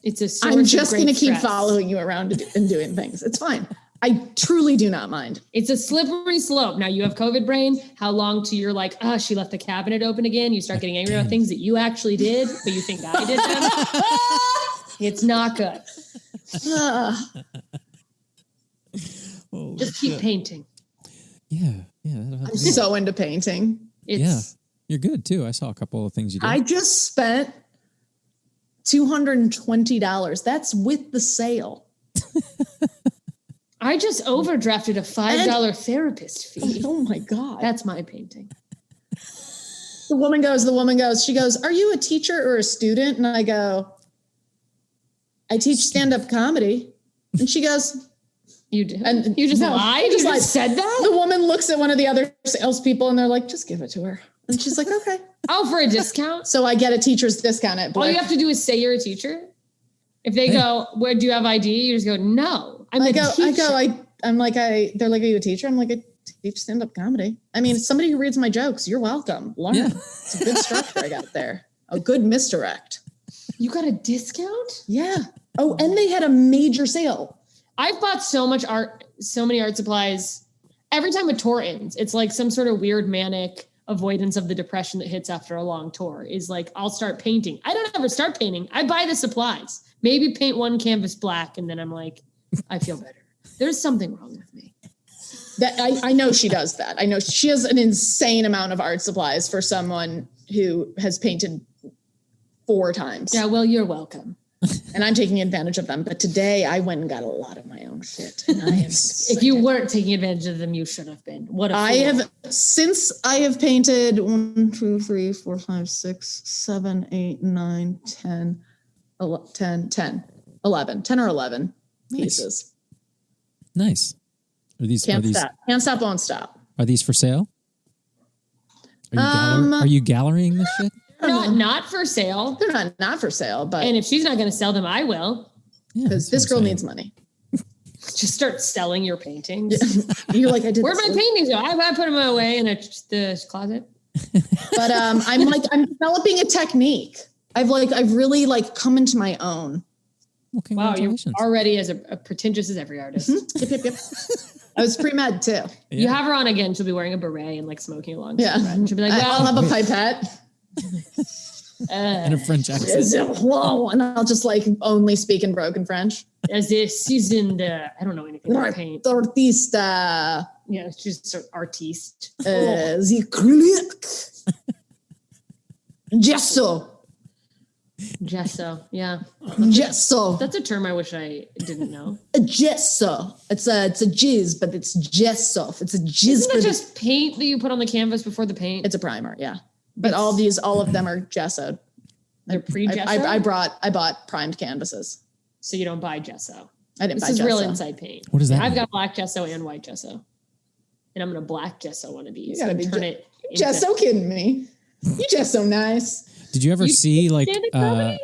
It's a source I'm just going to keep stress. following you around and doing things. It's fine. I truly do not mind. It's a slippery slope. Now you have COVID brain. How long till you're like, she left the cabinet open again. You start getting angry about things that you actually did, but you think I did them. It's not good. Just keep painting. Yeah. I'm so into painting. You're good too. I saw a couple of things you did. I just spent $220. That's with the sale. I just overdrafted a $5 therapist fee. Oh my God. That's my painting. The woman goes, she goes, are you a teacher or a student? And I go, I teach stand-up comedy. And she goes, you do? And you just lied? You just said that? The woman looks at one of the other salespeople and they're like, just give it to her. And she's like, okay. Oh, for a discount? So I get a teacher's discount at Blick. All you have to do is say you're a teacher. If they go, where do you have ID? You just go, no, I'm a teacher. They're like, are you a teacher? I'm like, I teach stand-up comedy. I mean, somebody who reads my jokes, you're welcome. Learn. Yeah. It's a good structure I got there. A good misdirect. You got a discount? Yeah. Oh, and they had a major sale. I've bought so many art supplies every time a tour ends, it's like some sort of weird manic avoidance of the depression that hits after a long tour is like, I'll start painting. I don't ever start painting. I buy the supplies, maybe paint one canvas black. And then I'm like, I feel better. There's something wrong with me. That I know she does that. I know she has an insane amount of art supplies for someone who has painted 4 times. Yeah, well, you're welcome. And I'm taking advantage of them. But today I went and got a lot of my own shit. And I am if you weren't taking advantage of them, you should have been. What a fool. Since I have painted 1, 2, 3, 4, 5, 6, 7, 8, 9, 10, 10 or 11 pieces. Nice. Are these Can't stop, won't stop. Are these for sale? Are you gallerying this shit? Not for sale. They're not for sale, but and if she's not going to sell them, I will. Because this girl needs money. Just start selling your paintings. You're like, I did. Where'd my paintings go? I put them away in the closet. But I'm developing a technique. I've really come into my own. Well, wow, you're congratulations. already as a pretentious as every artist. Mm-hmm. Yep. I was pre-med too. Yeah. You have her on again. She'll be wearing a beret and smoking along. Yeah. She'll be like, well, I'll have a pipette. And a French accent. Whoa, and I'll just only speak in broken French. As this seasoned, I don't know anything about paint. Artista. Yeah, she's an artiste. The acrylic. Gesso, yeah. Gesso. That's a term I wish I didn't know. A gesso. It's a jizz, but it's gesso. It's a jizz. Isn't it just paint that you put on the canvas before the paint? It's a primer, yeah. But all of them are gessoed. They're pre-gessoed? I bought primed canvases. So you don't buy gesso. I didn't buy gesso. This is real inside paint. What is that? I've got black gesso and white gesso. And I'm going to black gesso one of these. You gotta be turn it into gesso kidding me. You gesso nice. Did you ever see I gotta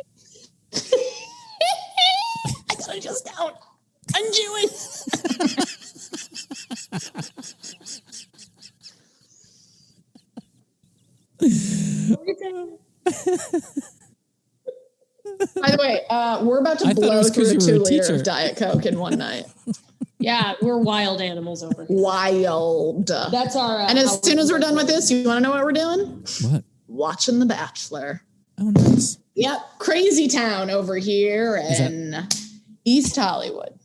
just out. I'm Jewish. By the way, we're about to blow through a 2-liter of Diet Coke in one night. Yeah, we're wild animals over here. Wild. That's our. And as soon as we're done with this, you want to know what we're doing? What? Watching The Bachelor. Oh, nice. Yep, crazy town over here in East Hollywood.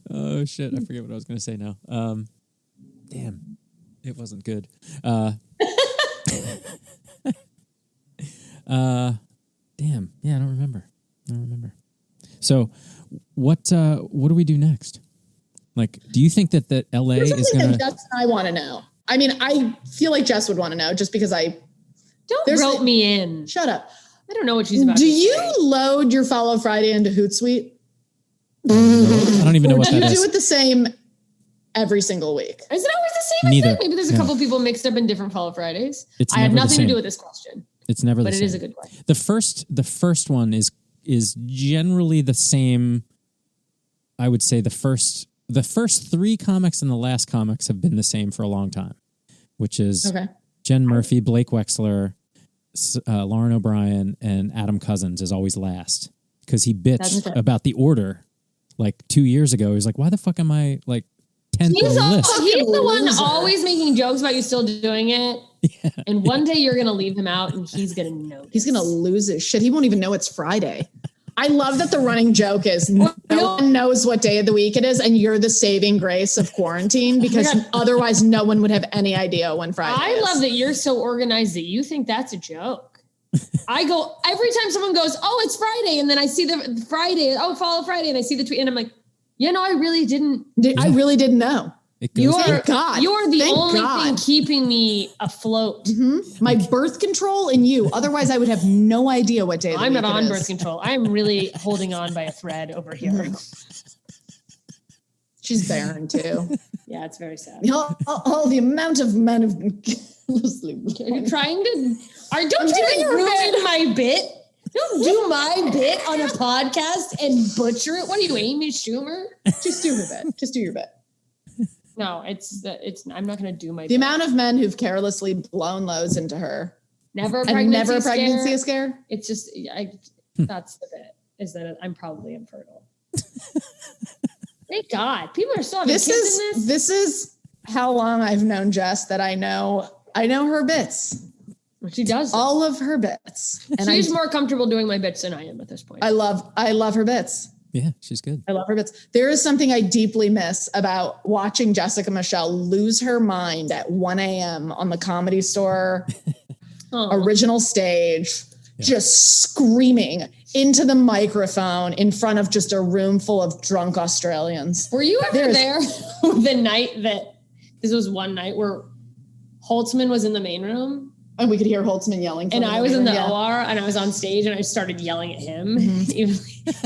Oh shit! I forget what I was going to say now. Damn, it wasn't good. Damn. Yeah, I don't remember. So, what do we do next? Do you think that LA is going to? Jess and I want to know. I mean, I feel like Jess would want to know just because Don't rope me in. Shut up. I don't know what she's about. Do you load your Follow Friday into Hootsuite? I don't even know what that is. Do you do it the same every single week? Is it always the same? Neither. Maybe there's a couple people mixed up in different Follow Fridays. It's I had never the nothing to same. do with this question. It's never the same. But it is a good question. The first one is generally the same. I would say the first 3 comics and the last comics have been the same for a long time, which is Jen Murphy, Blake Wexler, Lauren O'Brien, and Adam Cousins is always last because he bitched about the order 2 years ago. He's like, why the fuck am I 10th on the list? He's the one always making jokes about you still doing it. Yeah. And one day you're going to leave him out and he's going to know. He's going to lose his shit. He won't even know it's Friday. I love that the running joke is no one knows what day of the week it is, and you're the saving grace of quarantine because otherwise no one would have any idea when Friday is. I love that you're so organized that you think that's a joke. I go, every time someone goes, oh, it's Friday, and then I see the Friday, Follow Friday, and I see the tweet, and I'm like, I really didn't. I really didn't know. Thank God. You're the only thing keeping me afloat. Mm-hmm. My birth control and you. Otherwise, I would have no idea what day. I'm not on birth control. I'm really holding on by a thread over here. She's barren too. Yeah, it's very sad. All the amount of men have been. You're trying to. Don't you ruin my bit? Don't do my bit on a podcast and butcher it. What are you, Amy Schumer? Just do her bit. Just do your bit. No, I'm not going to do my. The amount of men who've carelessly blown loads into her. Never a pregnancy scare. It's just, that's the bit, is that I'm probably infertile. Thank God. People are still having This kids in this. This is how long I've known Jess that I know her bits. She does. All of her bits. And She's more comfortable doing my bits than I am at this point. I love her bits. Yeah, she's good. I love her bits. There is something I deeply miss about watching Jessica Michelle lose her mind at 1 a.m. on the Comedy Store original stage, just screaming into the microphone in front of just a room full of drunk Australians. Were you ever there the night that this was one night where Holtzman was in the main room? And we could hear Holtzman yelling. And I was in the OR and I was on stage and I started yelling at him. Mm-hmm.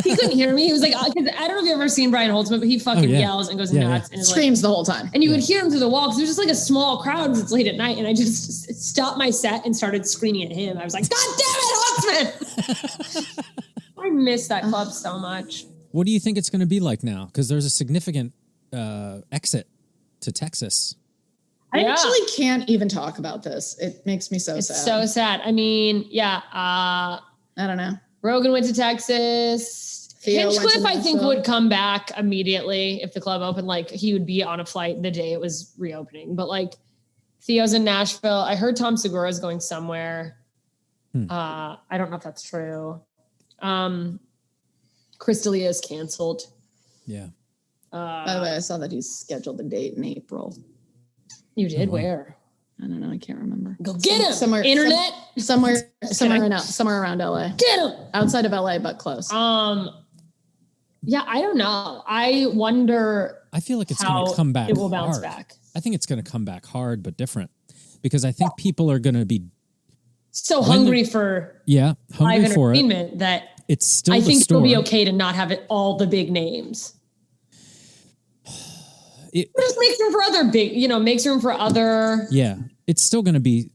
He couldn't hear me. He was like, I don't know if you've ever seen Brian Holtzman, but he fucking yells and goes nuts. And screams the whole time. And you would hear him through the wall because there's just like a small crowd because it's late at night. And I just stopped my set and started screaming at him. I was like, God damn it, Holtzman! I miss that club so much. What do you think it's going to be like now? Because there's a significant exit to Texas. I actually can't even talk about this. It makes me so sad. It's so sad. I mean, I don't know. Rogan went to Texas. Hinchcliffe, I think, would come back immediately if the club opened. Like, he would be on a flight the day it was reopening. But, like, Theo's in Nashville. I heard Tom Segura is going somewhere. I don't know if that's true. Chris D'Elia is canceled. Yeah. By the way, I saw that he's scheduled a date in April. You did? Where? I don't know. I can't remember. Go get him. Somewhere. Internet. Somewhere around LA. Get him. Outside of LA, but close. Yeah, I don't know. I wonder. I feel like it's going to come back. It will bounce back. I think it's going to come back hard, but different, because I think people are going to be so hungry for live entertainment that it's still. I think it'll be okay to not have it all the big names. It just makes room for other makes room for other. Yeah, it's still going to be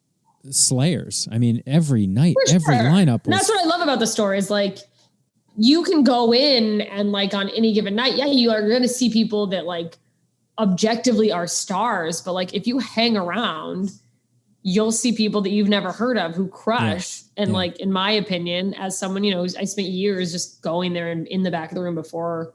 Slayers. I mean, every night, every lineup. That's what I love about the store is like, you can go in and like on any given night, you are going to see people that like objectively are stars, but like if you hang around, you'll see people that you've never heard of who crush. Yeah. And like, in my opinion, as someone, I spent years just going there and in the back of the room before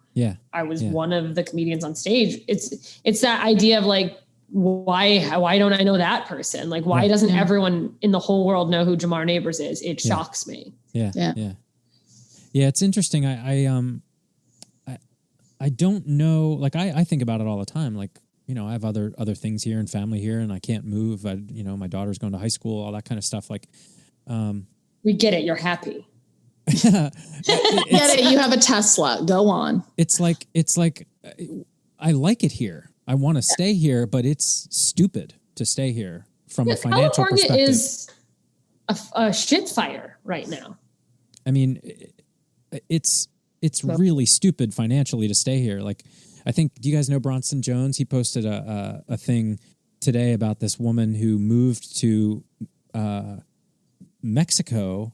I was one of the comedians on stage. It's that idea of like, why don't I know that person? Like, why doesn't everyone in the whole world know who Jamar Neighbors is? It shocks me. Yeah. It's interesting. I don't know. Like I think about it all the time. Like, I have other things here and family here, and I can't move. My daughter's going to high school, all that kind of stuff. Like, we get it. You're happy. Get it. You have a Tesla. Go on. It's like I like it here. I want to stay here, but it's stupid to stay here from a financial perspective. California is a shit fire right now. I mean, it's really stupid financially to stay here. Like, I think, do you guys know Bronson Jones? He posted a thing today about this woman who moved to Mexico,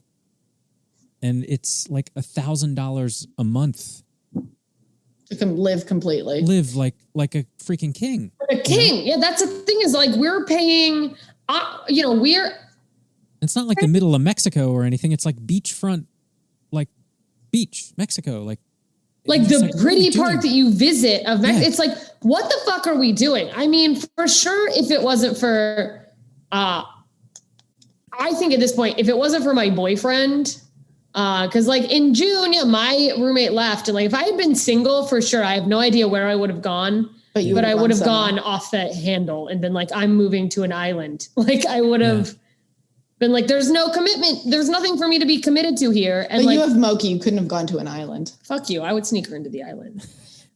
and it's like $1,000 a month to live completely. Live like a freaking king. A king. Yeah, that's the thing is like we're paying, it's not like the middle of Mexico or anything. It's like beachfront, like beach, Mexico, like the pretty part that you visit of Mexico. Yeah. It's like, what the fuck are we doing? I mean, for sure, if it wasn't for, I think at this point, if it wasn't for my boyfriend, because like in June, my roommate left, and like if I had been single, for sure, I have no idea where I would have gone, but I would have gone off the handle and been like, I'm moving to an island. Like I would have been like, there's no commitment. There's nothing for me to be committed to here. And but you have Moki. You couldn't have gone to an island. Fuck you. I would sneak her into the island.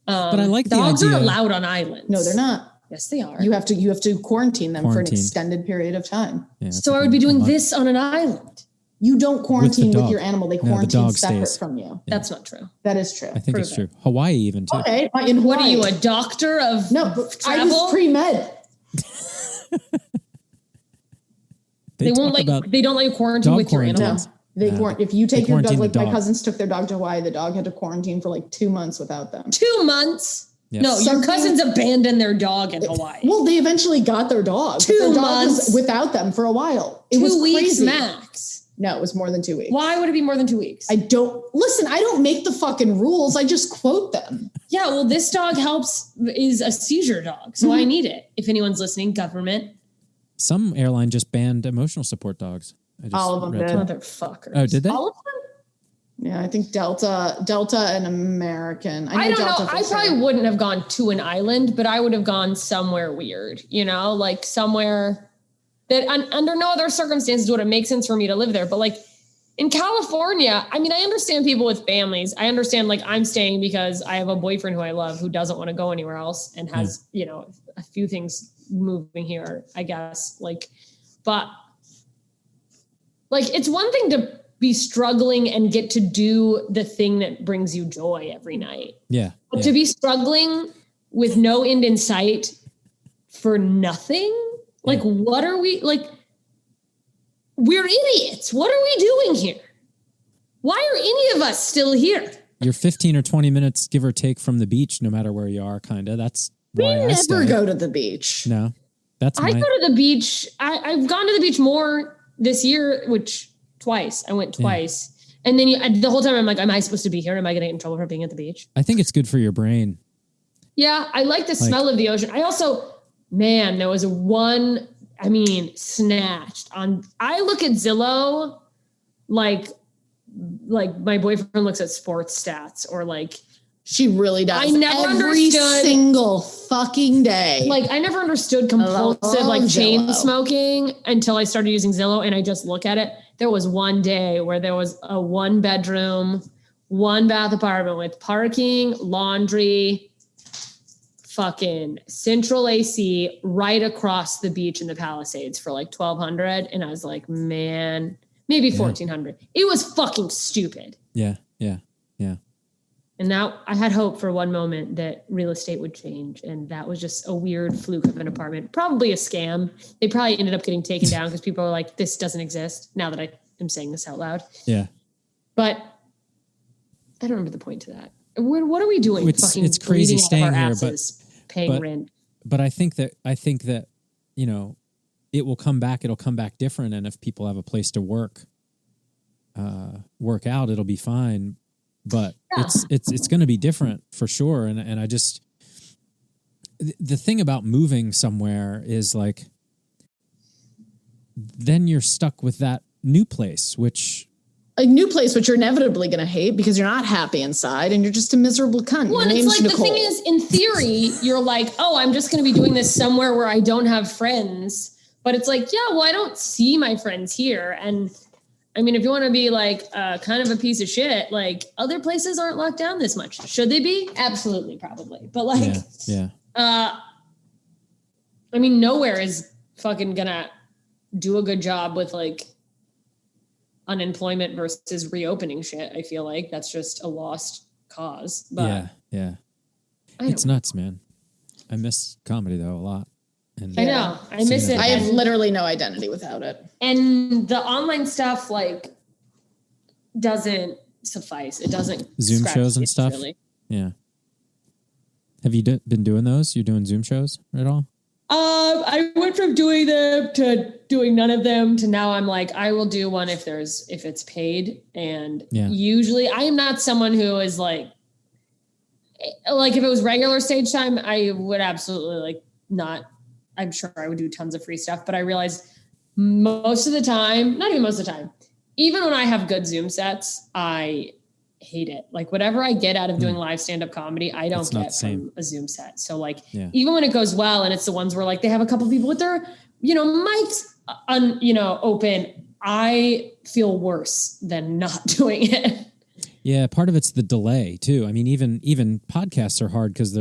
But I like dogs the idea. Are allowed on islands. No, they're not. Yes, they are. You have to quarantine them for an extended period of time. Yeah, so I would be doing this on an island. You don't quarantine with your animal. They quarantine separate stays. From you. Yeah. That's not true. That is true. I think it's true. Hawaii even too. Okay. What are you, a doctor of travel? I was pre-med. They won't they don't let you quarantine with your animal. No. They weren't. If you take your dog, like my cousins took their dog to Hawaii, the dog had to quarantine for like 2 months without them. 2 months? Yes. No, your cousins abandoned their dog in Hawaii. Well, they eventually got their dog. 2 months was without them for a while. It 2 was weeks crazy. max. No, it was more than 2 weeks. Why would it be more than 2 weeks? I don't make the fucking rules. I just quote them. Yeah, well, this dog is a seizure dog, so I need it. If anyone's listening, government. Some airline just banned emotional support dogs. All of them did. Motherfuckers. Oh, did they? All of them? Yeah, I think Delta and American. I don't Delta know. I probably wouldn't have gone to an island, but I would have gone somewhere weird, like somewhere that under no other circumstances would it make sense for me to live there. But like in California, I mean, I understand people with families. I understand like I'm staying because I have a boyfriend who I love who doesn't want to go anywhere else and has, a few things moving here, I guess. But it's one thing to be struggling and get to do the thing that brings you joy every night. Yeah. But to be struggling with no end in sight for nothing, what are we, we're idiots. What are we doing here? Why are any of us still here? You're 15 or 20 minutes, give or take, from the beach, no matter where you are, kind of. That's why I never go to the beach. No. I go to the beach. I've gone to the beach more this year, which twice. I went twice. Yeah. And then the whole time I'm like, am I supposed to be here? Am I going to get in trouble for being at the beach? I think it's good for your brain. Yeah. I like the smell of the ocean. I also, there was snatched on. I look at Zillow like my boyfriend looks at sports stats or she really does. I never every understood single fucking day. I never understood compulsive chain smoking until I started using Zillow, and I just look at it. There was one day where there was a 1-bedroom, 1-bath apartment with parking, laundry, fucking central AC right across the beach in the Palisades for $1,200, and I was like, man, maybe $1,400. It was fucking stupid. Yeah. And now I had hope for one moment that real estate would change. And that was just a weird fluke of an apartment, probably a scam. They probably ended up getting taken down because people are like, this doesn't exist now that I am saying this out loud. Yeah. But I don't remember the point to that. What are we doing? It's crazy staying here, paying rent. But I think that, it will come back. It'll come back different. And if people have a place to work out, it'll be fine. But it's going to be different for sure. And I just, the thing about moving somewhere is then you're stuck with that new place, which you're inevitably going to hate because you're not happy inside and you're just a miserable cunt. Well, it's Nicole. The thing is, in theory, you're like, oh, I'm just going to be doing this somewhere where I don't have friends. But it's I don't see my friends here. And I mean, if you want to be kind of a piece of shit, other places aren't locked down this much. Should they be? Absolutely, probably. But nowhere is fucking gonna do a good job with unemployment versus reopening shit. I feel like that's just a lost cause. But yeah. It's nuts, man. I miss comedy though a lot. And I know. I miss it. I have literally no identity without it. And the online stuff doesn't suffice. It doesn't. Zoom shows and stuff. Really. Yeah. Have you been doing those? You're doing Zoom shows at all? I went from doing them to doing none of them to now I'm I will do one if it's paid. And usually I am not someone who is if it was regular stage time, I would absolutely not. I'm sure I would do tons of free stuff, but I realized most of the time, not even most of the time, even when I have good Zoom sets, I hate it. Whatever I get out of doing live stand-up comedy, I don't get from a Zoom set. So even when it goes well and it's the ones where they have a couple people with their, mics open, I feel worse than not doing it. Yeah. Part of it's the delay too. I mean, even podcasts are hard because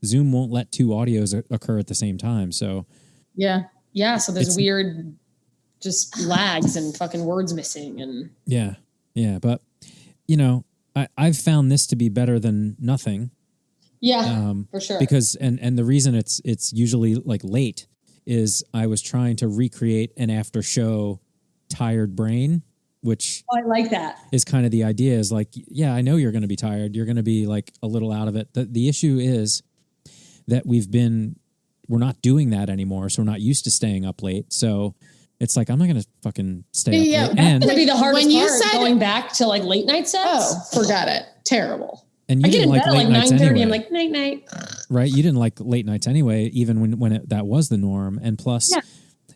Zoom won't let two audios occur at the same time. So yeah. So there's weird just lags and fucking words missing. And yeah. But I've found this to be better than nothing. Yeah, for sure. Because, and the reason it's usually late is I was trying to recreate an after show tired brain, which I like that is kind of the idea is I know you're going to be tired. You're going to be a little out of it. The issue is that we're not doing that anymore. So we're not used to staying up late. So It's like, I'm not going to fucking stay up Yeah, late. That's And, gonna be the hardest when you part, said- going back to like late night sets. Oh, forget it. Terrible. and I you get didn't in like bed at late like nights 9:30. anyway. I'm like, night. Right? You didn't like late nights anyway, even when that was the norm. And plus, Yeah.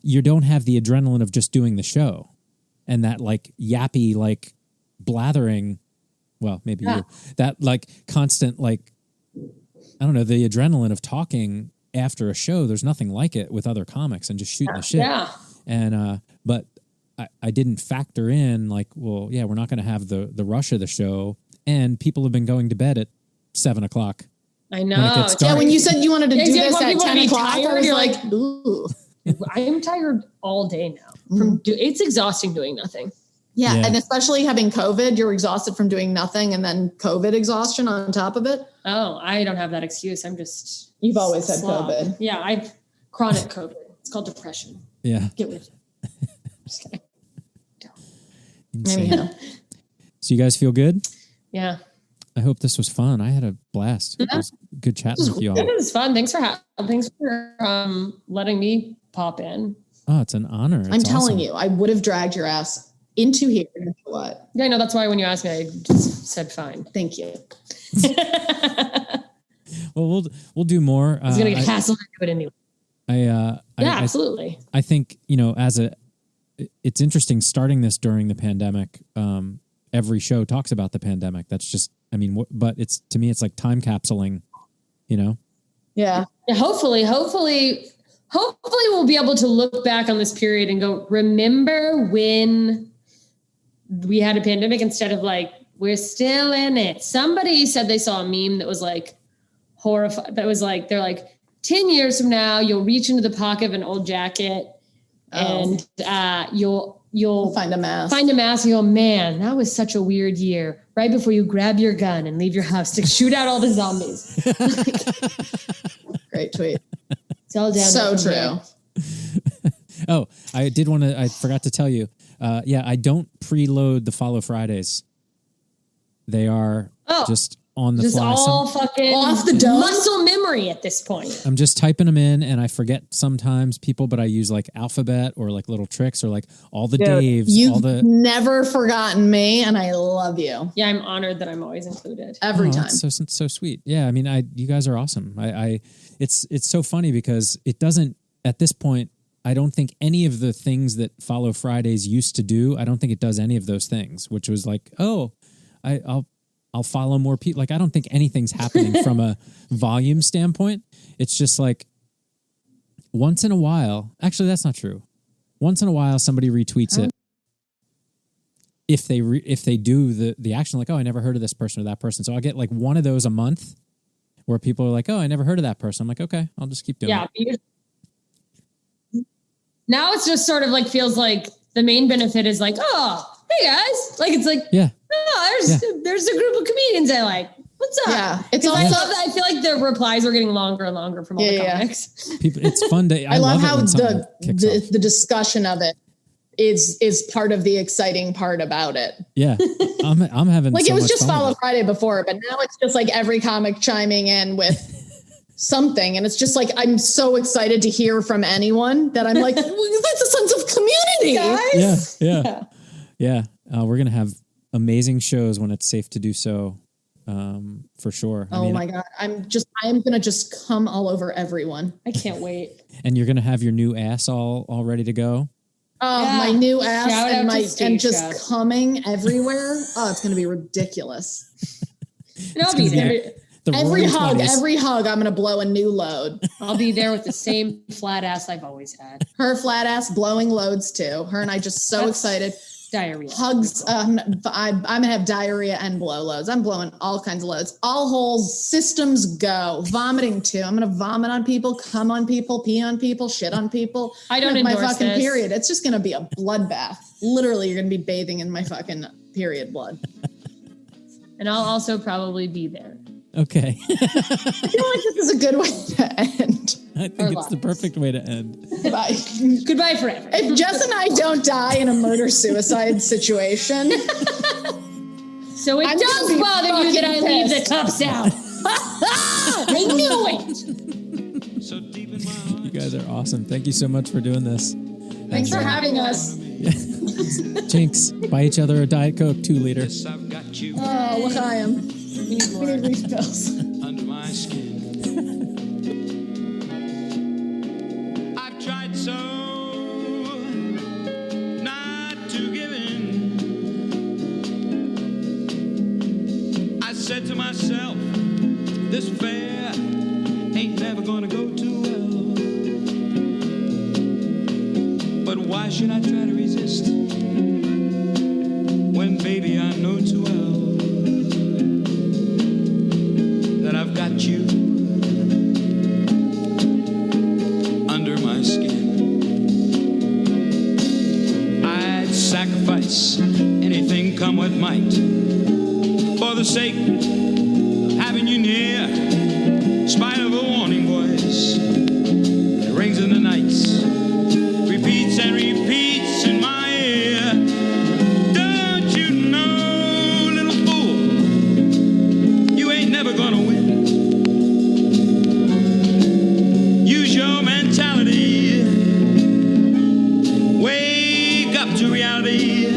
you don't have the adrenaline of just doing the show and that like yappy, like blathering. Well, maybe you. That like constant, like, I don't know, the adrenaline of talking after a show. There's nothing like it with other comics and just shooting the shit. Yeah. And, but I didn't factor in like, well, yeah, we're not going to have the rush of the show. And people have been going to bed at 7 o'clock. I know. When it gets It's dark. Yeah, when you said you wanted to Yeah, do exactly. this When at people 10 be o'clock, I tired, was you're like, like- ooh. I am tired all day now. It's exhausting doing nothing. Yeah, Yeah. and especially having COVID, you're exhausted from doing nothing and then COVID exhaustion on top of it. Oh, I don't have that excuse. I'm just. You've always had slob. COVID. Yeah, I've chronic COVID. It's called depression. Yeah. Get with it. Just kidding. Insane. Anyhow. So you guys feel good? Yeah. I hope this was fun. I had a blast. It was good chatting with you all. It was fun. Thanks for letting me pop in. Oh, it's an honor. I'm It's telling awesome. you, I would have dragged your ass into here. What? Yeah, I know. That's why when you asked me, I just said fine. Thank you. Well, we'll do more. I was gonna get hassled to do it anyway. Yeah, absolutely. I think, it's interesting starting this during the pandemic. Every show talks about the pandemic. That's just, but to me, it's like time capsuling, Yeah. Yeah, hopefully we'll be able to look back on this period and go, remember when we had a pandemic instead of like, we're still in it. Somebody said they saw a meme that was like horrified. That was like, they're like, 10 years from now, you'll reach into the pocket of an old jacket and you'll Find a mask. find a mask and go, man, that was such a weird year. Right before you grab your gun and leave your house to shoot out all the zombies. Great tweet. It's all down So there. true. Oh, I forgot to tell you. I don't preload the Follow Fridays. They are just on the Just fly. all fucking Off the dome? muscle memory at this point. I'm just typing them in and I forget sometimes people, but I use like Alphabet or like little tricks or like all the Daves, all You've the. never forgotten me, and I love you Yeah, I'm honored that I'm always included. every Oh, time. that's so sweet. Yeah, you guys are awesome. It's so funny because it doesn't at this point. I don't think any of the things that Follow Fridays used to do. I don't think it does any of those things. Which was like, I'll follow more people. Like I don't think anything's happening from a volume standpoint. It's just like once in a while. Actually, that's not true. Once in a while, somebody retweets it. If they do the action, like, oh, I never heard of this person or that person. So I'll get like one of those a month where people are like, oh, I never heard of that person. I'm like, okay, I'll just keep doing it. Now it's just sort of like feels like the main benefit is like, oh, hey guys. Like it's like, Yeah. oh, there's a group of comedians I like. What's up? Yeah, it's I also- love that. I feel like the replies are getting longer and longer from all the comics. People, it's fun to. I love it how when someone kicks off. the discussion of it is part of the exciting part about it. Yeah, I'm having Like so it was much just fun with Follow it. Friday before, but now it's just like every comic chiming in with something, and it's just like I'm so excited to hear from anyone that I'm like, that's a sense of community, guys. Yeah. We're gonna have amazing shows when it's safe to do so, for sure. My god, I'm gonna just come all over everyone. I can't wait. And you're gonna have your new ass all ready to go. Oh, Yeah. my new ass Shout and out to and Stacia. just coming everywhere. Oh, it's gonna be ridiculous. And I'll be gonna be there. The Every roaring 20s. hug, I'm gonna blow a new load. I'll be there with the same flat ass I've always had. Her flat ass blowing loads too. Her and I just so That's excited. Diarrhea. Hugs. I'm gonna have diarrhea and blow loads. I'm blowing all kinds of loads. All holes, systems go. Vomiting too. I'm gonna vomit on people, cum on people, pee on people, shit on people. I don't my endorse fucking this. period. It's just gonna be a bloodbath. Literally, you're gonna be bathing in my fucking period blood. And I'll also probably be there. Okay. I feel like this is a good way to end. I think it's the perfect way to end. Bye. Goodbye forever. If Jess and I don't die in a murder-suicide situation, So it I'm does gonna be bother you that I fucking leave the pissed. cups out. I knew it. So deep in my heart. You guys are awesome. Thank you so much for doing this. Thanks for having us. Jinx, buy each other a Diet Coke 2 liter. Yes, I've got you Oh, look, I am. We need more. We need refills. under my skin. I've tried so not to give in. I said to myself, this affair ain't never gonna go too well. But why should I try to resist when, baby, I know too well that I've got you under my skin. I'd sacrifice anything come what might for the sake of having you near, in spite of a warning voice that rings in the nights, repeats and repeats in my ear. Don't you know, little fool, you ain't never gonna win. Use your mentality, wake up to reality.